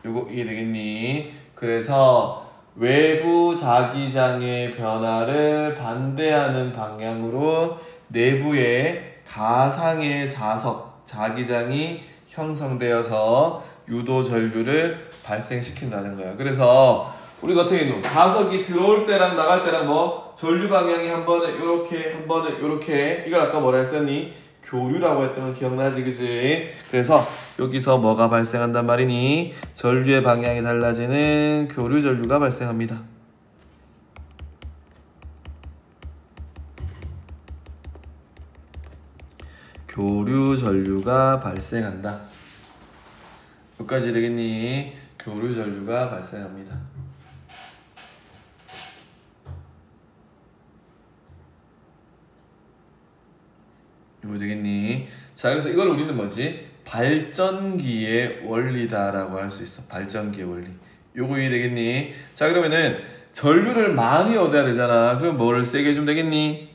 요거 이해되겠니? 그래서 외부 자기장의 변화를 반대하는 방향으로 내부의 가상의 자석, 자기장이 형성되어서 유도 전류를 발생시킨다는 거야. 그래서 우리가 어떻게 해요? 자석이 들어올 때랑 나갈 때랑 뭐 전류 방향이 한 번은 요렇게 한 번은 요렇게. 이걸 아까 뭐라 했었니? 교류라고 했던 건 기억나지, 그지? 그래서 여기서 뭐가 발생한단 말이니? 전류의 방향이 달라지는 교류 전류가 발생합니다. 교류 전류가 발생한다. 여기까지 되겠니? 교류 전류가 발생합니다. 이거 되겠니? 자, 그래서 이걸 우리는 뭐지? 발전기의 원리다라고 할 수 있어. 발전기의 원리. 요거 이해되겠니? 자, 그러면은 전류를 많이 얻어야 되잖아. 그럼 뭐를 세게 해주면 되겠니?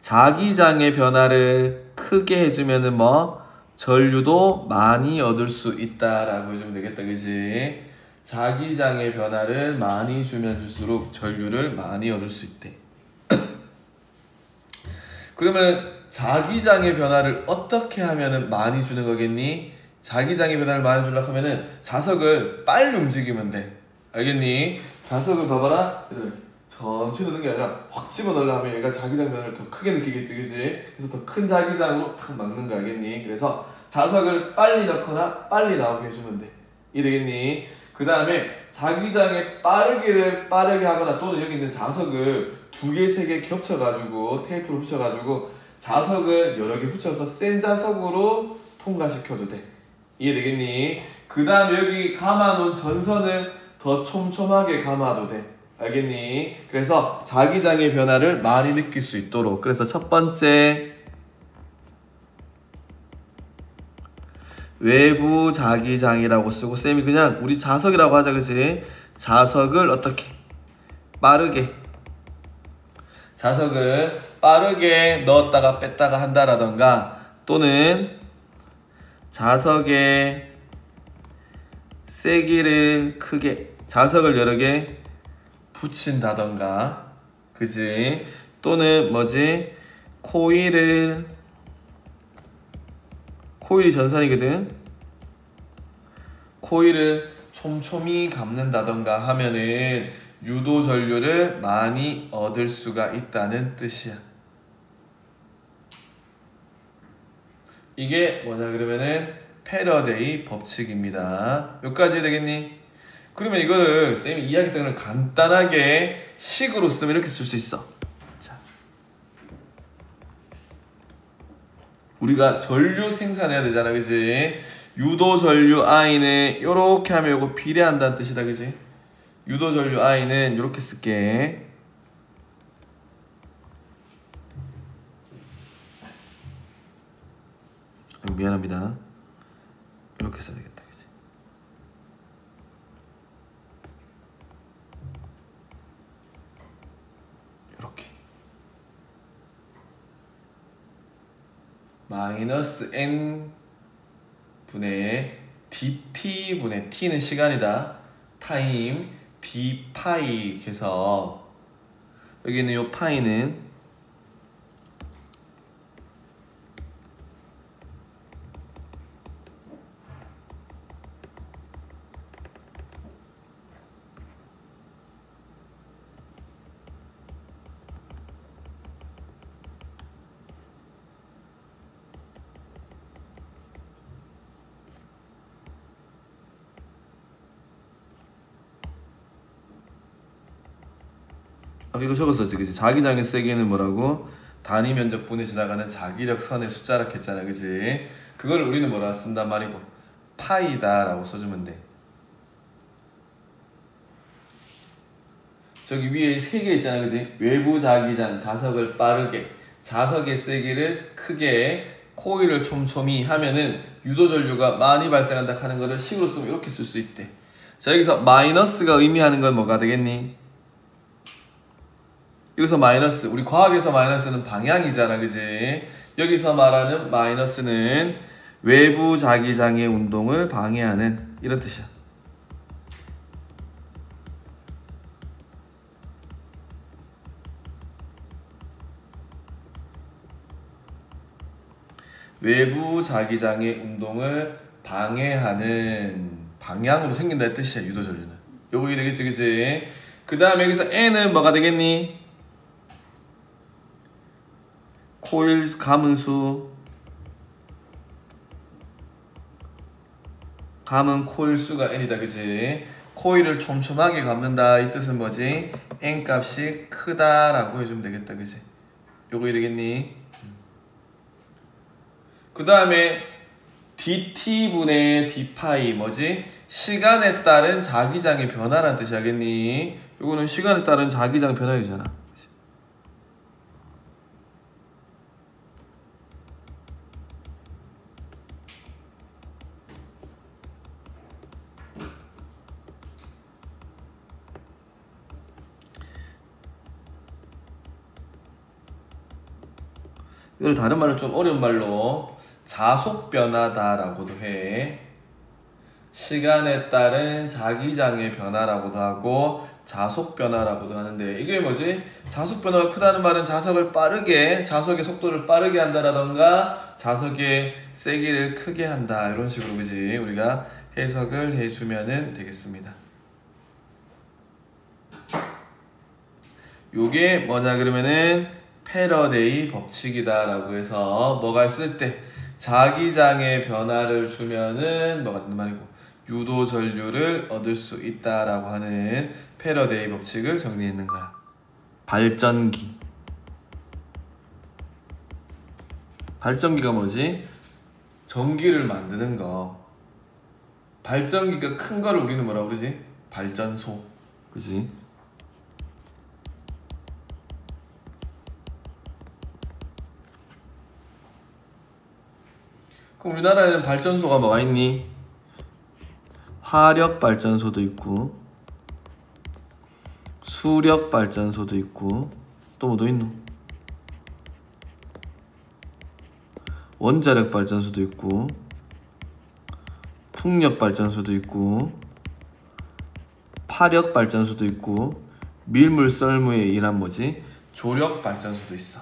자기장의 변화를 크게 해주면은 뭐? 전류도 많이 얻을 수 있다라고 해주면 되겠다, 그지? 자기장의 변화를 많이 주면 줄수록 전류를 많이 얻을 수 있대. 그러면 자기장의 변화를 어떻게 하면은 많이 주는 거겠니? 자기장의 변화를 많이 주려고 하면은 자석을 빨리 움직이면 돼. 알겠니? 자석을 봐봐라. 천천히 넣는 게 아니라 확 집어넣으려면 얘가 자기장 변화를 더 크게 느끼겠지, 그지? 그래서 더 큰 자기장으로 탁 막는 거 알겠니? 그래서 자석을 빨리 넣거나 빨리 나오게 해주면 돼. 이해되겠니? 그 다음에 자기장의 빠르게 하거나 또는 여기 있는 자석을 2개, 3개 겹쳐가지고 테이프로 붙여가지고 자석을 여러 개 붙여서 센 자석으로 통과시켜도 돼. 이해되겠니? 그 다음에 여기 감아놓은 전선을 더 촘촘하게 감아도 돼. 알겠니? 그래서 자기장의 변화를 많이 느낄 수 있도록. 그래서 첫 번째, 외부 자기장이라고 쓰고 쌤이 그냥 우리 자석이라고 하자, 그치? 자석을 어떻게? 빠르게. 자석을 빠르게 넣었다가 뺐다가 한다라던가 또는 자석의 세기를 크게, 자석을 여러 개 붙인다던가, 그지? 또는 뭐지? 코일이 전선이거든. 코일을 촘촘히 감는다던가 하면은 유도 전류를 많이 얻을 수가 있다는 뜻이야. 이게 뭐냐 그러면은 패러데이 법칙입니다. 여기까지 되겠니? 그러면 이거를 쌤이 이야기했던 걸 간단하게 식으로 쓰면 이렇게 쓸 수 있어. 자, 우리가 전류 생산해야 되잖아, 그지? 유도 전류 I는 이렇게 하면 이거 비례한다는 뜻이다, 그지? 유도 전류 I는 이렇게 쓸게. 미안합니다. 이렇게 써야 되겠다, 그지? 이렇게 마이너스 n 분의 dt 분의 t는 시간이다. 타임 d 파이 해서 여기 있는 요 파이는 이거 적었었지, 그치? 자기장의 세기는 뭐라고? 단위 면적분에 지나가는 자기력 선의 숫자라고 했잖아, 그치? 그걸 우리는 뭐라 쓴단 말이고? 파이다 라고 써주면 돼. 저기 위에 세 개 있잖아, 그치? 외부 자기장, 자석을 빠르게, 자석의 세기를 크게, 코일을 촘촘히 하면은 유도전류가 많이 발생한다 하는 거를 식으로 쓰면 이렇게 쓸 수 있대. 자, 여기서 마이너스가 의미하는 건 뭐가 되겠니? 여기서 마이너스, 우리 과학에서 마이너스는 방향이잖아, 그지? 여기서 말하는 마이너스는 외부 자기장의 운동을 방해하는 이런 뜻이야. 외부 자기장의 운동을 방해하는 방향으로 생긴다는 뜻이야, 유도전류는. 요거 되겠지, 그지? 그 다음에 여기서 N은 뭐가 되겠니? 코일 감은수, 감은 코일 수가 n이다, 그지? 코일을 촘촘하게 감는다 이 뜻은 뭐지? n 값이 크다라고 해주면 되겠다, 그지? 요거 되겠니? 그 다음에 dt분의 d파이 뭐지? 시간에 따른 자기장의 변화라는 뜻이 하겠니? 요거는 시간에 따른 자기장 변화이잖아. 이걸 다른 말로 좀 어려운 말로 자속 변화다라고도 해. 시간에 따른 자기장의 변화라고도 하고 자속 변화라고도 하는데, 이게 뭐지? 자속 변화가 크다는 말은 자석을 빠르게, 자석의 속도를 빠르게 한다라던가 자석의 세기를 크게 한다, 이런 식으로, 그지? 우리가 해석을 해주면은 되겠습니다. 요게 뭐냐 그러면은 패러데이 법칙이다 라고 해서 뭐가 있을 때 자기장의 변화를 주면은 뭐가 된단 말이고 유도 전류를 얻을 수 있다 라고 하는 패러데이 법칙을 정리했는 거야. 발전기. 발전기가 뭐지? 전기를 만드는 거. 발전기가 큰 거를 우리는 뭐라고 그러지? 발전소. 그지? 그럼 우리나라에는 발전소가 뭐가 있니? 화력 발전소도 있고 수력 발전소도 있고 또 뭐도 있노? 원자력 발전소도 있고 풍력 발전소도 있고 파력 발전소도 있고 밀물 썰무에 의한 뭐지? 조력 발전소도 있어.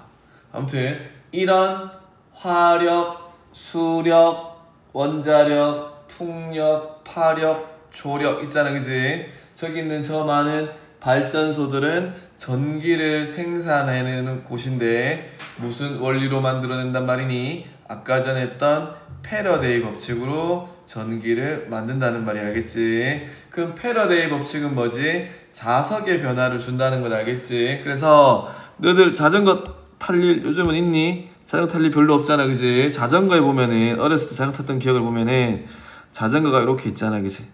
아무튼 이런 화력, 수력, 원자력, 풍력, 파력, 조력 있잖아, 그지? 저기 있는 저 많은 발전소들은 전기를 생산해내는 곳인데 무슨 원리로 만들어낸단 말이니? 아까 전에 했던 패러데이 법칙으로 전기를 만든다는 말이 알겠지? 그럼 패러데이 법칙은 뭐지? 자석의 변화를 준다는 걸 알겠지? 그래서 너희들 자전거 탈 일 요즘은 있니? 자전거 탈 일 별로 없잖아, 그지? 자전거에 보면은 어렸을 때 자전거 탔던 기억을 보면은 자전거가 이렇게 있잖아, 그지?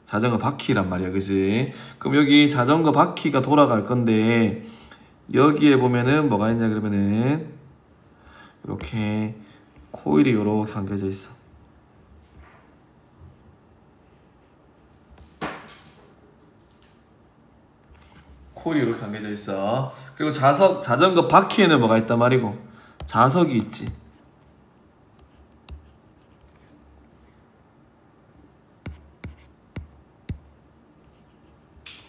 자전거 바퀴란 말이야, 그지? 그럼 여기 자전거 바퀴가 돌아갈 건데 여기에 보면은 뭐가 있냐 그러면은 이렇게 코일이 이렇게 감겨져 있어. 코일이 이렇게 감겨져 있어. 그리고 자전거 바퀴에는 뭐가 있단 말이고 자석이 있지.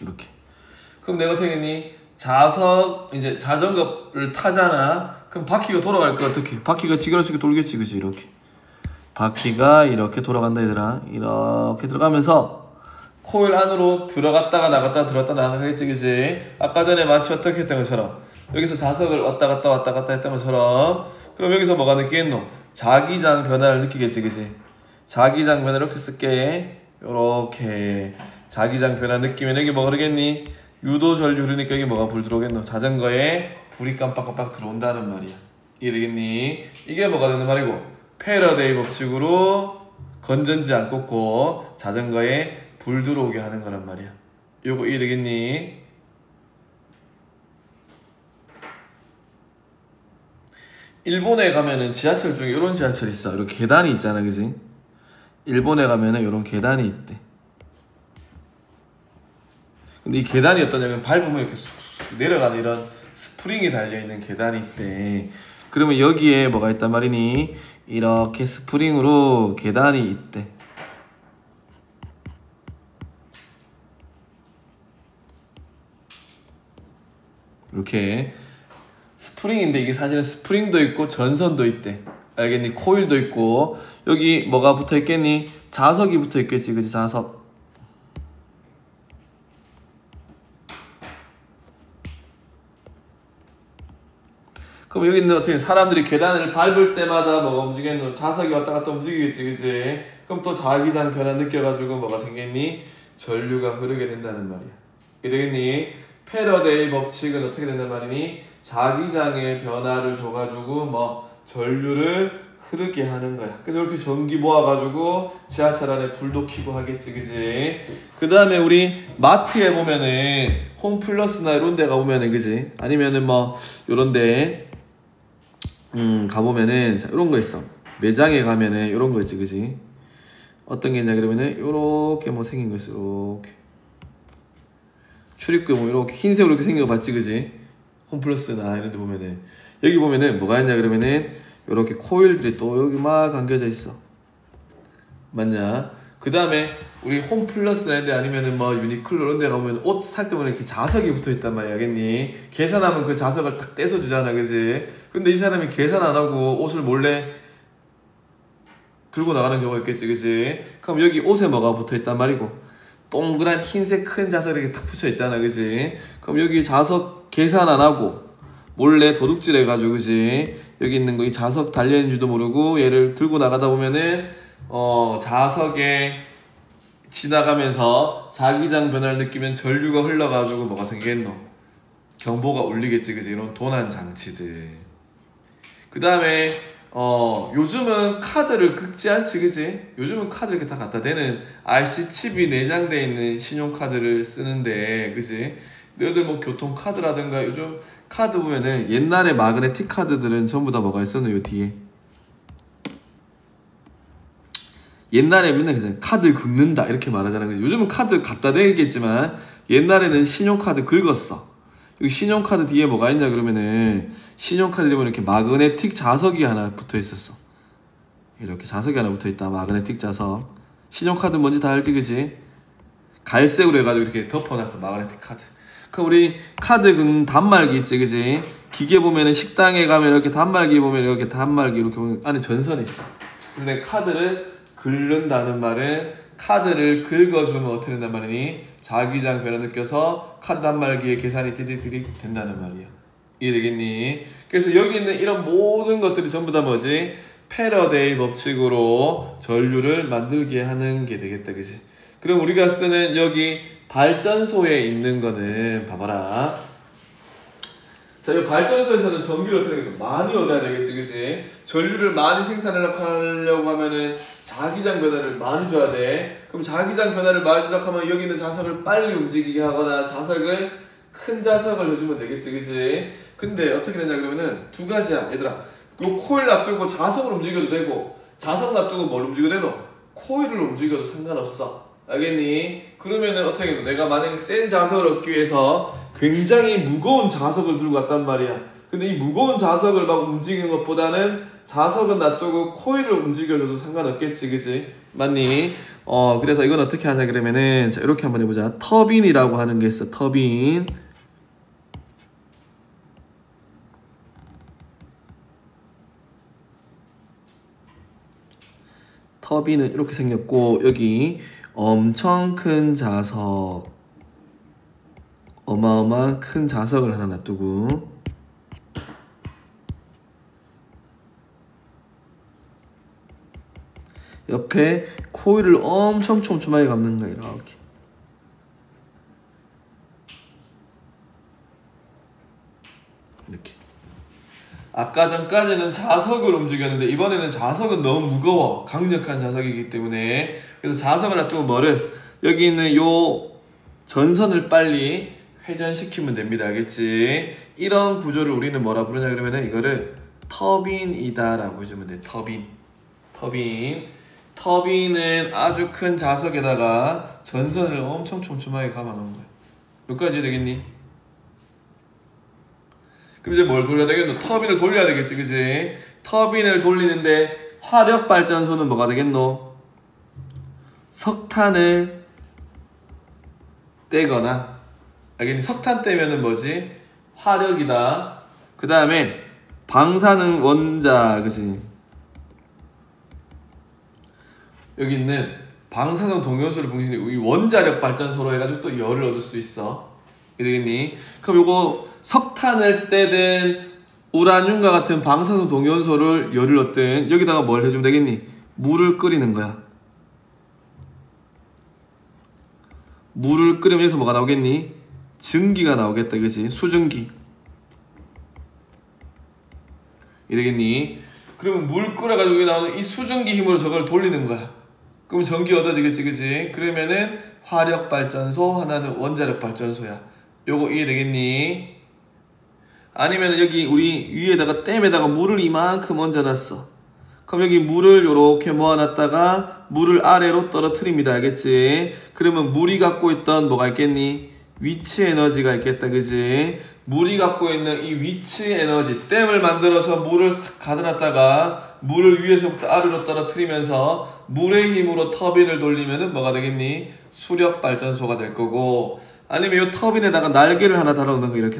이렇게. 그럼 내가 생각했니? 이제 자전거를 타잖아. 그럼 바퀴가 돌아갈 거 어떻게? 바퀴가 지그러지게 돌겠지, 그치? 이렇게. 바퀴가 이렇게 돌아간다, 얘들아. 이렇게 들어가면서 코일 안으로 들어갔다가 나갔다가 들어갔다 나가겠지, 그치? 아까 전에 마치 어떻게 했던 것처럼 여기서 자석을 왔다 갔다 했던 것처럼 그럼 여기서 뭐가 느끼겠노? 자기장 변화를 느끼겠지, 그치? 자기장 변화 이렇게 쓸게. 요렇게 자기장 변화 느끼면 여기 뭐가 그러겠니? 유도 전류 흐르니까 여기 뭐가 불 들어오겠노? 자전거에 불이 깜빡깜빡 들어온다는 말이야. 이해되겠니? 이게 뭐가 되는 말이고 패러데이 법칙으로 건전지 안 꽂고 자전거에 불 들어오게 하는 거란 말이야. 요거 이해되겠니? 일본에 가면은 지하철 중에 이런 지하철 있어. 이렇게 계단이 있잖아, 그지? 일본에 가면은 이런 계단이 있대. 근데 이 계단이 어떠냐면 밟으면 이렇게 쑥쑥 내려가는 이런 스프링이 달려있는 계단이 있대. 그러면 여기에 뭐가 있단 말이니? 이렇게 스프링으로 계단이 있대. 이렇게 스프링인데 이게 사실은 스프링도 있고 전선도 있대. 알겠니? 코일도 있고 여기 뭐가 붙어 있겠니? 자석이 붙어 있겠지, 그치? 자석. 그럼 여기 있는 어떻게 사람들이 계단을 밟을 때마다 뭐가 움직이겠노? 자석이 왔다 갔다 움직이겠지, 그치? 그럼 또 자기장 변화 느껴가지고 뭐가 생겼니? 전류가 흐르게 된다는 말이야. 이게 되겠니? 패러데이 법칙은 어떻게 된단 말이니? 자기장의 변화를 줘가지고 뭐 전류를 흐르게 하는 거야. 그래서 이렇게 전기 모아가지고 지하철 안에 불도 켜고 하겠지, 그지? 그 다음에 우리 마트에 보면은 홈플러스나 이런 데 가보면은, 그지? 아니면은 뭐 요런데 가보면은 자, 이런 거 있어. 매장에 가면은 이런 거 있지, 그지? 어떤 게 있냐 그러면은 요렇게 뭐 생긴 거 있어. 요렇게 출입구 뭐 이렇게 흰색으로 이렇게 생긴 거 봤지, 그지? 홈플러스나 이런 데 보면은 여기 보면은 뭐가 있냐 그러면은 요렇게 코일들이 또 여기 막 감겨져 있어. 맞냐? 그 다음에 우리 홈플러스나 이런 데 아니면은 뭐 유니클로 이런 데 가보면 옷 살 때 보면 이렇게 자석이 붙어 있단 말이야, 알겠니? 계산하면 그 자석을 딱 떼서 주잖아, 그지? 근데 이 사람이 계산 안 하고 옷을 몰래 들고 나가는 경우가 있겠지, 그지? 그럼 여기 옷에 뭐가 붙어 있단 말이고 동그란 흰색 큰 자석이 이렇게 탁 붙여 있잖아, 그지? 그럼 여기 자석 계산 안 하고 몰래 도둑질 해가지고, 그지? 여기 있는 거 이 자석 달려있는지도 모르고 얘를 들고 나가다 보면은 자석에 지나가면서 자기장 변화를 느끼면 전류가 흘러가지고 뭐가 생기겠노? 경보가 울리겠지, 그지? 이런 도난 장치들. 그 다음에 요즘은 카드를 긁지 않지, 그지? 요즘은 카드 이렇게 다 갖다 대는 IC 칩이 내장되어 있는 신용카드를 쓰는데, 그지? 너희들 뭐 교통카드라든가 요즘 카드 보면은 옛날에 마그네틱 카드들은 전부 다 뭐가 있었노? 요 뒤에 옛날에 맨날 그냥 카드 긁는다 이렇게 말하잖아, 그지? 요즘은 카드 갖다 대겠지만 옛날에는 신용카드 긁었어. 여기 신용카드 뒤에 뭐가 있냐 그러면은 신용카드 뒤에 이렇게 마그네틱 자석이 하나 붙어 있었어. 이렇게 자석이 하나 붙어 있다. 마그네틱 자석. 신용카드 뭔지 다 알지, 그지? 갈색으로 해가지고 이렇게 덮어놨어, 마그네틱 카드. 그럼 우리 카드 긁는 단말기 있지, 그지? 기계 보면은 식당에 가면 이렇게 단말기 보면 이렇게 단말기 이렇게 보면 안에 전선이 있어. 근데 카드를 긁는다는 말은 카드를 긁어주면 어떻게 된단 말이니? 자기장 변화 느껴서 카드 단말기에 계산이 띠디디디 된다는 말이야. 이해되겠니? 그래서 여기 있는 이런 모든 것들이 전부 다 뭐지? 패러데이 법칙으로 전류를 만들게 하는 게 되겠다, 그지? 그럼 우리가 쓰는 여기 발전소에 있는 거는 봐봐라. 자, 이 발전소에서는 전기를 어떻게 많이 얻어야 되겠지, 그지? 전류를 많이 생산하려고 하면은 자기장 변화를 많이 줘야 돼. 그럼 자기장 변화를 많이 주려고 하면 여기 있는 자석을 빨리 움직이게 하거나 자석을 큰 자석을 해주면 되겠지, 그지? 근데 어떻게 되냐 그러면은 두 가지야, 얘들아. 요 코일 놔두고 자석을 움직여도 되고 자석 놔두고 뭘 움직여도 되노? 코일을 움직여도 상관없어. 알겠니? 그러면은 어떻게 해? 내가 만약에 센 자석을 얻기 위해서 굉장히 무거운 자석을 들고 갔단 말이야. 근데 이 무거운 자석을 막 움직이는 것보다는 자석은 놔두고 코일을 움직여줘도 상관없겠지, 그지? 맞니? 그래서 이건 어떻게 하냐 그러면은 자, 이렇게 한번 해보자. 터빈이라고 하는 게 있어. 터빈. 터빈은 이렇게 생겼고 여기 엄청 큰 자석, 어마어마한 큰 자석을 하나 놔두고 옆에 코일을 엄청 촘촘하게 감는 거야. 이렇게. 이렇게. 아까 전까지는 자석을 움직였는데 이번에는 자석은 너무 무거워. 강력한 자석이기 때문에. 그래서 자석을 놔두고 뭐를 여기 있는 요 전선을 빨리 회전시키면 됩니다. 알겠지? 이런 구조를 우리는 뭐라 부르냐 그러면은 이거를 터빈이다 라고 해주면 돼. 터빈은 아주 큰 자석에다가 전선을 엄청 촘촘하게 감아놓은 거야. 여기까지 되겠니? 그럼 이제 뭘 돌려야 되겠노? 터빈을 돌려야 되겠지, 그지? 터빈을 돌리는데 화력 발전소는 뭐가 되겠노? 석탄을 떼거나, 알겠니? 석탄 떼면은 뭐지? 화력이다. 그 다음에 방사능 원자, 그지? 여기 있는 방사능 동위원소를 분리해 이 원자력 발전소로 해가지고 또 열을 얻을 수 있어. 되겠니? 그럼 요거 석탄을 떼든 우라늄과 같은 방사능 동위원소를 열을 얻든 여기다가 뭘 해주면 되겠니? 물을 끓이는 거야. 물을 끓이면 여기서 뭐가 나오겠니? 증기가 나오겠다, 그치? 수증기. 되겠니? 그러면 물 끓여가지고 여기 나오는 이 수증기 힘으로 저걸 돌리는 거야. 그럼 전기 얻어지겠지, 그치? 그러면은 화력 발전소, 하나는 원자력 발전소야. 요거 이해되겠니? 아니면 여기 우리 위에다가 댐에다가 물을 이만큼 얹어놨어. 그럼 여기 물을 요렇게 모아놨다가 물을 아래로 떨어뜨립니다. 알겠지? 그러면 물이 갖고 있던 뭐가 있겠니? 위치 에너지가 있겠다, 그지? 물이 갖고 있는 이 위치 에너지, 댐을 만들어서 물을 싹 가둬놨다가 물을 위에서부터 아래로 떨어뜨리면서 물의 힘으로 터빈을 돌리면은 뭐가 되겠니? 수력 발전소가 될 거고, 아니면 이 터빈에다가 날개를 하나 달아놓는 거, 이렇게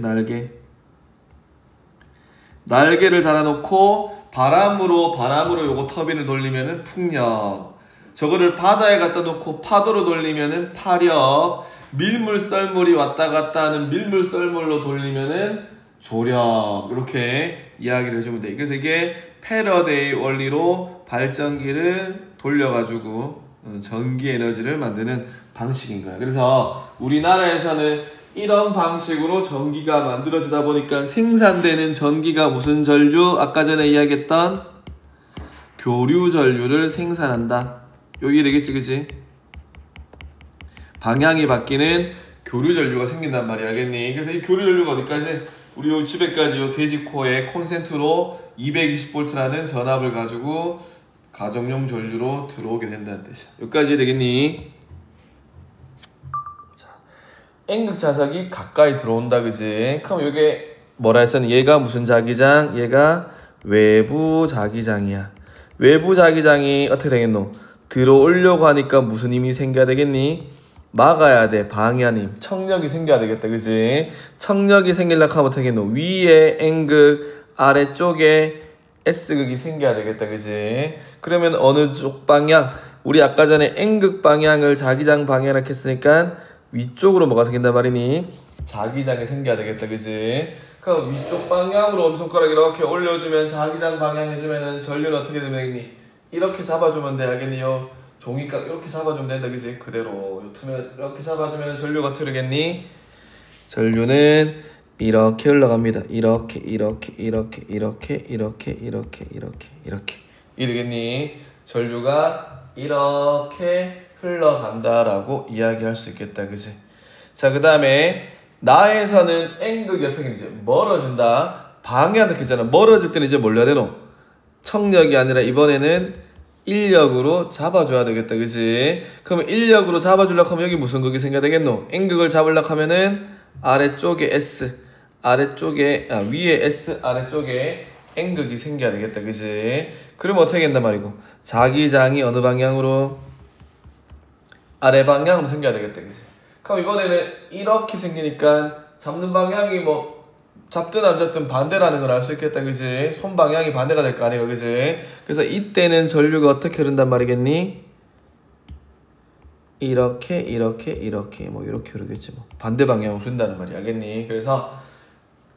날개를 달아놓고 바람으로 요거 터빈을 돌리면은 풍력, 저거를 바다에 갖다 놓고 파도로 돌리면은 파력, 밀물 썰물이 왔다 갔다 하는 밀물 썰물로 돌리면은 조력, 이렇게 이야기를 해주면 돼. 그래서 이게 패러데이 원리로 발전기를 돌려가지고 전기 에너지를 만드는 방식인 거야. 그래서 우리나라에서는 이런 방식으로 전기가 만들어지다 보니까 생산되는 전기가 무슨 전류? 아까 전에 이야기했던 교류 전류를 생산한다. 여기 되겠지, 그치? 방향이 바뀌는 교류 전류가 생긴단 말이야, 알겠니? 그래서 이 교류 전류가 어디까지? 우리 요 집에까지 요 돼지코어에 콘센트로 220V라는 전압을 가지고 가정용 전류로 들어오게 된다는 뜻이야. 여기까지 되겠니? N극 자석이 가까이 들어온다, 그지? 그럼 이게 뭐라 했었니? 얘가 무슨 자기장? 얘가 외부 자기장이야. 외부 자기장이 어떻게 되겠노? 들어오려고 하니까 무슨 힘이 생겨야 되겠니? 막아야 돼. 방해하는 힘. 청력이 생겨야 되겠다, 그지? 청력이 생기려고 하면 어떻게 되겠노? 위에 N극, 아래쪽에 S극이 생겨야 되겠다, 그지? 그러면 어느 쪽 방향? 우리 아까 전에 N극 방향을 자기장 방향이라고 했으니까 위쪽으로 뭐가 생긴단 말이니? 자기장이 생겨야 되겠다, 그지? 그럼 위쪽 방향으로 엄손가락 이렇게 올려주면 자기장 방향 해주면은 전류는 어떻게 되면 되겠니? 이렇게 잡아주면 돼, 알겠니요? 종이깍 이렇게 잡아주면 된다, 그지? 그대로 요트면 이렇게 잡아주면 전류가 어떻게 되겠니? 전류는 이렇게 흘러갑니다. 이렇게 이 되겠니? 전류가 이렇게 흘러간다라고 이야기할 수 있겠다, 그지? 자, 그 다음에 나에서는 N극이 어떻게 되지? 멀어진다. 방해한다 했잖아. 멀어질 때는 이제 뭘 해야 되노? 청력이 아니라 이번에는 인력으로 잡아줘야 되겠다, 그지? 그러면 인력으로 잡아주려고 하면 여기 무슨 극이 생겨야 되겠노? N극을 잡으려고 하면은 아래쪽에 S, 위에 S, 아래쪽에 N극이 생겨야 되겠다, 그지? 그러면 어떻게 된단 말이고? 자기장이 어느 방향으로? 아래 방향으로 생겨야 되겠다, 그지? 그럼 이번에는 이렇게 생기니까 잡는 방향이 뭐 잡든 안 잡든 반대라는 걸 알 수 있겠다, 그지? 손 방향이 반대가 될 거 아니야, 그지? 그래서 이때는 전류가 어떻게 흐른단 말이겠니? 이렇게 뭐 이렇게 흐르겠지 뭐. 반대 방향으로 흐른다는 말이야, 알겠니? 그래서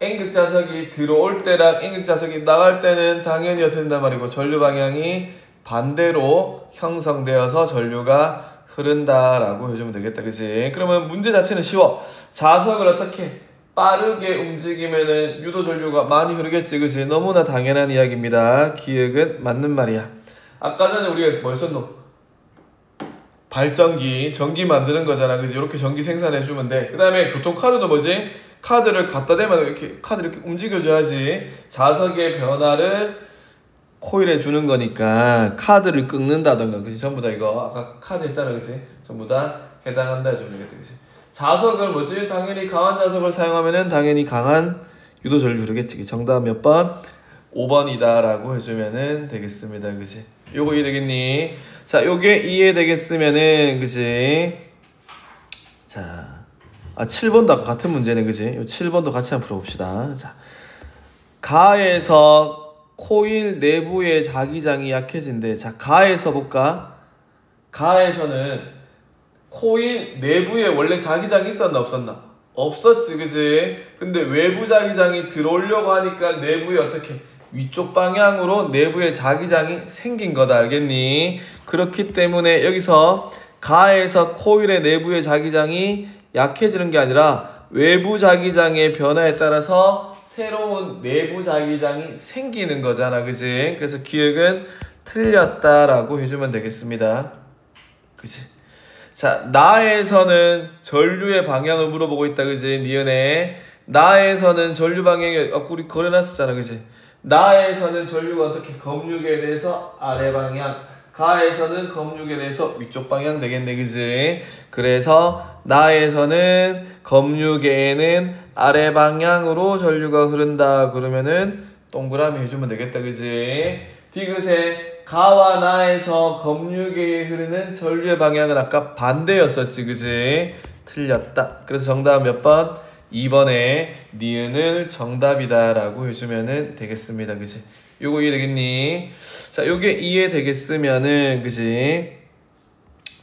N극 자석이 들어올 때랑 N극 자석이 나갈 때는 당연히 어떻게 된단 말이고 전류 방향이 반대로 형성되어서 전류가 흐른다라고 해주면 되겠다, 그치? 그러면 문제 자체는 쉬워. 자석을 어떻게 빠르게 움직이면은 유도 전류가 많이 흐르겠지, 그치? 너무나 당연한 이야기입니다. 기억은 맞는 말이야. 아까 전에 우리가 뭘 썼노? 발전기, 전기 만드는 거잖아, 그치? 이렇게 전기 생산해주면 돼. 그 다음에 교통카드도 뭐지? 카드를 갖다 대면 이렇게 카드를 이렇게 움직여줘야지. 자석의 변화를 코일에 주는 거니까 카드를 끄는다던가, 그치? 전부 다 이거 아까 카드 했잖아, 그치? 전부 다 해당한다 해주면 되겠다, 그치? 자석을 뭐지? 당연히 강한 자석을 사용하면은 당연히 강한 유도 전류 흐르겠지. 정답 몇 번? 5번이다 라고 해주면은 되겠습니다, 그치? 요거 이해되겠니? 자, 요게 이해되겠으면은, 그치? 자, 7번도 아까 같은 문제네, 그치? 요 7번도 같이 한번 풀어봅시다. 자, 가에서 코일 내부의 자기장이 약해진대. 자, 가에서 볼까? 가에서는 코일 내부에 원래 자기장이 있었나 없었나? 없었지, 그치? 근데 외부 자기장이 들어오려고 하니까 내부에 어떻게? 위쪽 방향으로 내부에 자기장이 생긴 거다, 알겠니? 그렇기 때문에 여기서 가에서 코일의 내부의 자기장이 약해지는 게 아니라 외부 자기장의 변화에 따라서 새로운 내부 자기장이 생기는 거잖아, 그치? 그래서 기억은 틀렸다라고 해주면 되겠습니다, 그치? 자, 나에서는 전류의 방향을 물어보고 있다, 그치? 니은에 나에서는 전류 방향이 우리 그려놨었잖아, 그치? 나에서는 전류가 어떻게 검육에 대해서 아래 방향, 가에서는 검육에 대해서 위쪽 방향 되겠네, 그치? 그래서 나에서는 검육에는 아래 방향으로 전류가 흐른다 그러면은 동그라미 해주면 되겠다, 그치? 디귿에 가와 나에서 검육에 흐르는 전류의 방향은 아까 반대였었지, 그치? 틀렸다. 그래서 정답 몇 번? 2번에 니은을 정답이다 라고 해주면은 되겠습니다, 그치? 요거 이해되겠니? 자, 요게 이해되겠으면은, 그치?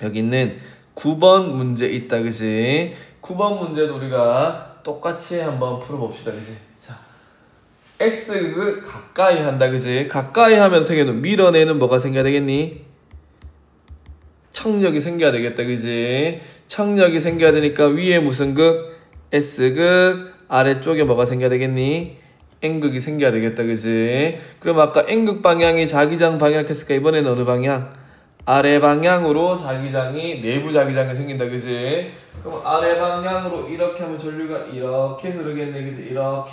여기 있는 9번 문제 있다, 그치? 9번 문제도 우리가 똑같이 한번 풀어봅시다, 그치? 자, S극을 가까이 한다, 그치? 가까이 하면 생겨는 밀어내는 뭐가 생겨야 되겠니? 청력이 생겨야 되겠다, 그치? 청력이 생겨야 되니까 위에 무슨 극? S극, 아래쪽에 뭐가 생겨야 되겠니? N극이 생겨야 되겠다, 그치? 그럼 아까 N극 방향이 자기장 방향 했으니까 이번에는 어느 방향? 아래 방향으로 자기장이, 내부 자기장이 생긴다, 그치? 그럼 아래 방향으로 이렇게 하면 전류가 이렇게 흐르겠네, 그치? 이렇게.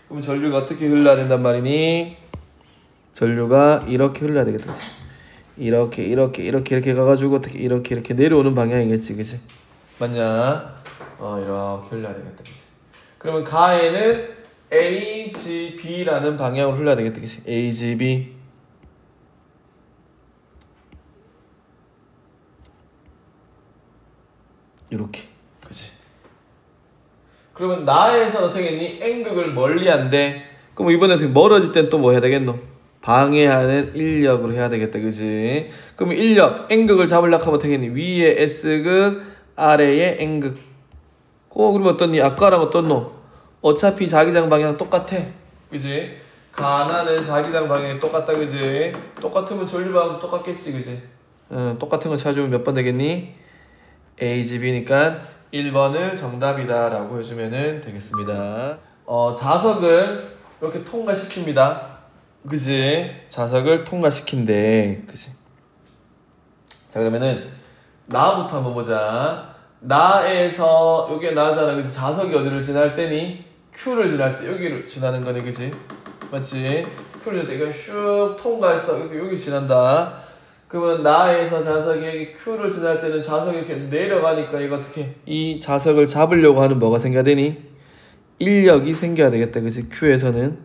그럼 전류가 어떻게 흘러야 된단 말이니? 전류가 이렇게 흘러야 되겠다, 그치? 이렇게 가가지고 어떻게 이렇게 내려오는 방향이겠지, 그치? 맞냐? 이렇게 흘러야 되겠다, 그치? 그러면 가에는 AGB라는 방향으로 흘러야 되겠다, 그치? AGB. 이렇게, 그치? 그러면 나에서 어떻게 했니? N극을 멀리 한대. 그럼 이번에 어떻게 멀어질 땐 또 뭐 해야 되겠노? 방해하는 인력으로 해야 되겠다, 그치? 그러면 인력, N극을 잡으려고 하면 어떻게 했니? 위에 S극, 아래에 N극. 그러면 어떻니? 아까랑 어떻노? 어차피 자기장 방향 똑같아. 그지? 가나는 자기장 방향이 똑같다. 그지? 똑같으면 전류 방향도 똑같겠지. 그지? 똑같은 거 찾아주면 몇 번 되겠니? AGB니까 1번을 정답이다 라고 해주면 되겠습니다. 자석을 이렇게 통과시킵니다. 그지? 자석을 통과시킨대. 그지? 자, 그러면은 나부터 한번 보자. 나에서 여기에 나잖아. 그지? 자석이 어디를 지날 때니? Q를 지날 때 여기를 지나는 거네. 그지? 맞지? Q를 지날 때 이거 슉 통과했어. 여기 지난다. 그러면 나에서 자석이 여기 Q를 지날 때는 자석이 이렇게 내려가니까 이거 어떻게 이 자석을 잡으려고 하는 뭐가 생겨야 되니? 인력이 생겨야 되겠다. 그치? Q에서는.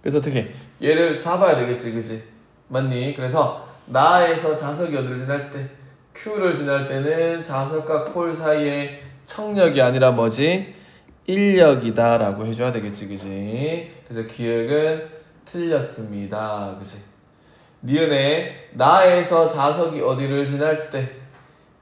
그래서 어떻게 얘를 잡아야 되겠지. 그치? 맞니? 그래서 나에서 자석이 어디를 지날 때 Q를 지날 때는 자석과 콜 사이에 청력이 아니라 뭐지? 인력이다 라고 해줘야 되겠지. 그치? 그래서 기억은 틀렸습니다. 그치? 니은에 나에서 자석이 어디를 지날 때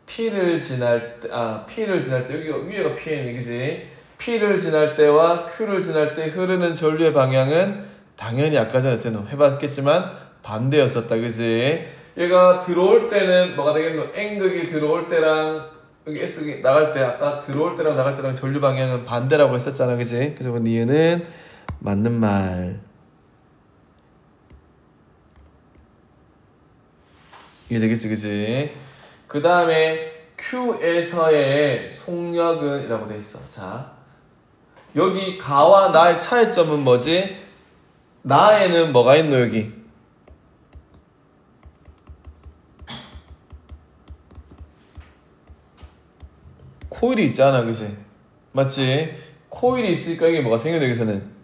P를 지날 때 P를 지날 때 여기 위에가 Pn이 그지? P를 지날 때와 Q를 지날 때 흐르는 전류의 방향은 당연히 아까 전에 해봤겠지만 반대였었다. 그지? 얘가 들어올 때는 뭐가 되겠노? N극이 들어올 때랑 여기 S극이 나갈 때 아까 들어올 때랑 나갈 때랑 전류 방향은 반대라고 했었잖아. 그지? 그래서 니은은 맞는 말. 이게 되겠지. 그지? 그 다음에 Q에서의 속력은 이라고 돼 있어. 자, 여기 가와 나의 차이점은 뭐지? 나에는 뭐가 있노? 여기 코일이 있잖아. 그지? 맞지? 코일이 있으니까 이게 뭐가 생겨요? 여기서는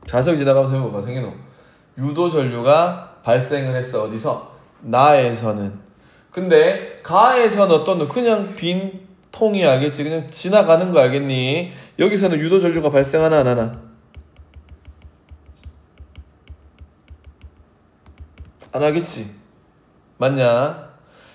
자석이 지나가면서 뭐가 생겨노? 유도 전류가 발생을 했어. 어디서? 나에서는. 근데 가에서는 어떤 그냥 빈 통이 알겠지? 그냥 지나가는 거 알겠니? 여기서는 유도 전류가 발생하나 안 하나? 안 하겠지? 맞냐?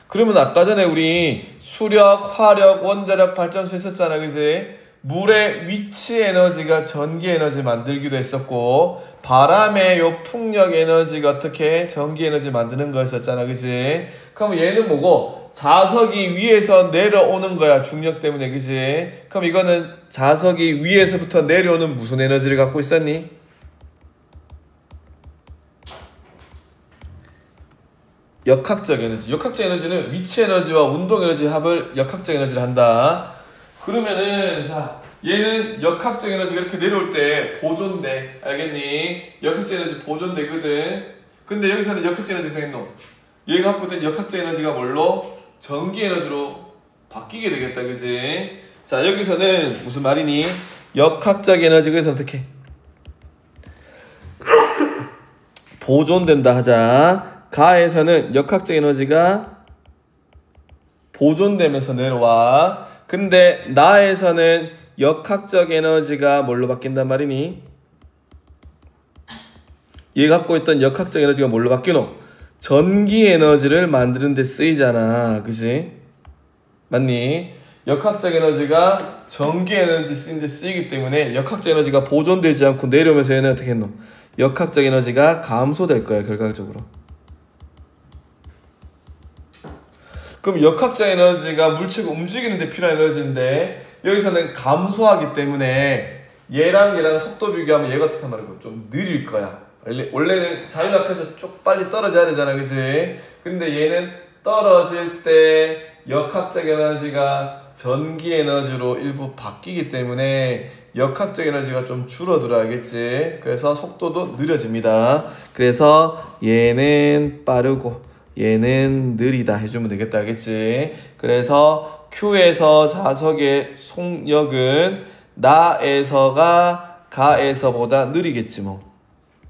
그러면 아까 전에 우리 수력, 화력, 원자력 발전소 했었잖아. 그지? 물의 위치 에너지가 전기 에너지 만들기도 했었고 바람의 요 풍력 에너지가 어떻게 전기 에너지 만드는 거였었잖아. 그지? 그럼 얘는 뭐고? 자석이 위에서 내려오는 거야. 중력 때문에. 그지? 그럼 이거는 자석이 위에서부터 내려오는 무슨 에너지를 갖고 있었니? 역학적 에너지. 역학적 에너지는 위치 에너지와 운동 에너지 합을 역학적 에너지를 한다. 그러면은 자 얘는 역학적 에너지가 이렇게 내려올 때 보존돼. 알겠니? 역학적 에너지 보존되거든. 근데 여기서는 역학적 에너지가 생겼노. 얘가 갖고 있던 역학적 에너지가 뭘로? 전기 에너지로 바뀌게 되겠다. 그지? 자 여기서는 무슨 말이니? 역학적 에너지가 선택해. 보존된다 하자. 가에서는 역학적 에너지가 보존되면서 내려와. 근데 나에서는 역학적 에너지가 뭘로 바뀐단 말이니? 얘 갖고 있던 역학적 에너지가 뭘로 바뀌노? 전기 에너지를 만드는 데 쓰이잖아. 그치? 맞니? 역학적 에너지가 전기 에너지 쓰는 데 쓰이기 때문에 역학적 에너지가 보존되지 않고 내려오면서 얘는 어떻게 했노? 역학적 에너지가 감소될 거야. 결과적으로. 그럼 역학적 에너지가 물체가 움직이는 데 필요한 에너지인데 여기서는 감소하기 때문에 얘랑 속도 비교하면 얘가 어떻단 말이고 좀 느릴 거야. 원래는 자율학에서 쭉 빨리 떨어져야 되잖아. 그치? 근데 얘는 떨어질 때 역학적 에너지가 전기 에너지로 일부 바뀌기 때문에 역학적 에너지가 좀 줄어들어. 알겠지? 그래서 속도도 느려집니다. 그래서 얘는 빠르고 얘는 느리다 해주면 되겠다. 알겠지? 그래서 Q에서 자석의 속력은 나에서가 가에서보다 느리겠지 뭐.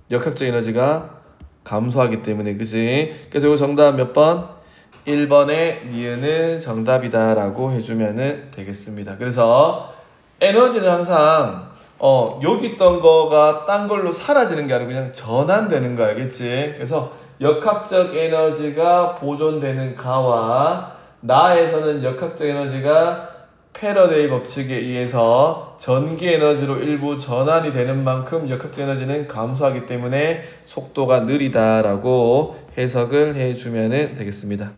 역학적 에너지가 감소하기 때문에. 그치? 그래서 이거 정답 몇 번? 1번의 니은은 정답이다 라고 해주면 되겠습니다. 그래서 에너지는 항상 여기 있던 거가 딴 걸로 사라지는 게 아니고 그냥 전환되는 거 알겠지? 그래서 역학적 에너지가 보존되는 가와 나에서는 역학적 에너지가 패러데이 법칙에 의해서 전기 에너지로 일부 전환이 되는 만큼 역학적 에너지는 감소하기 때문에 속도가 느리다라고 해석을 해주면 되겠습니다.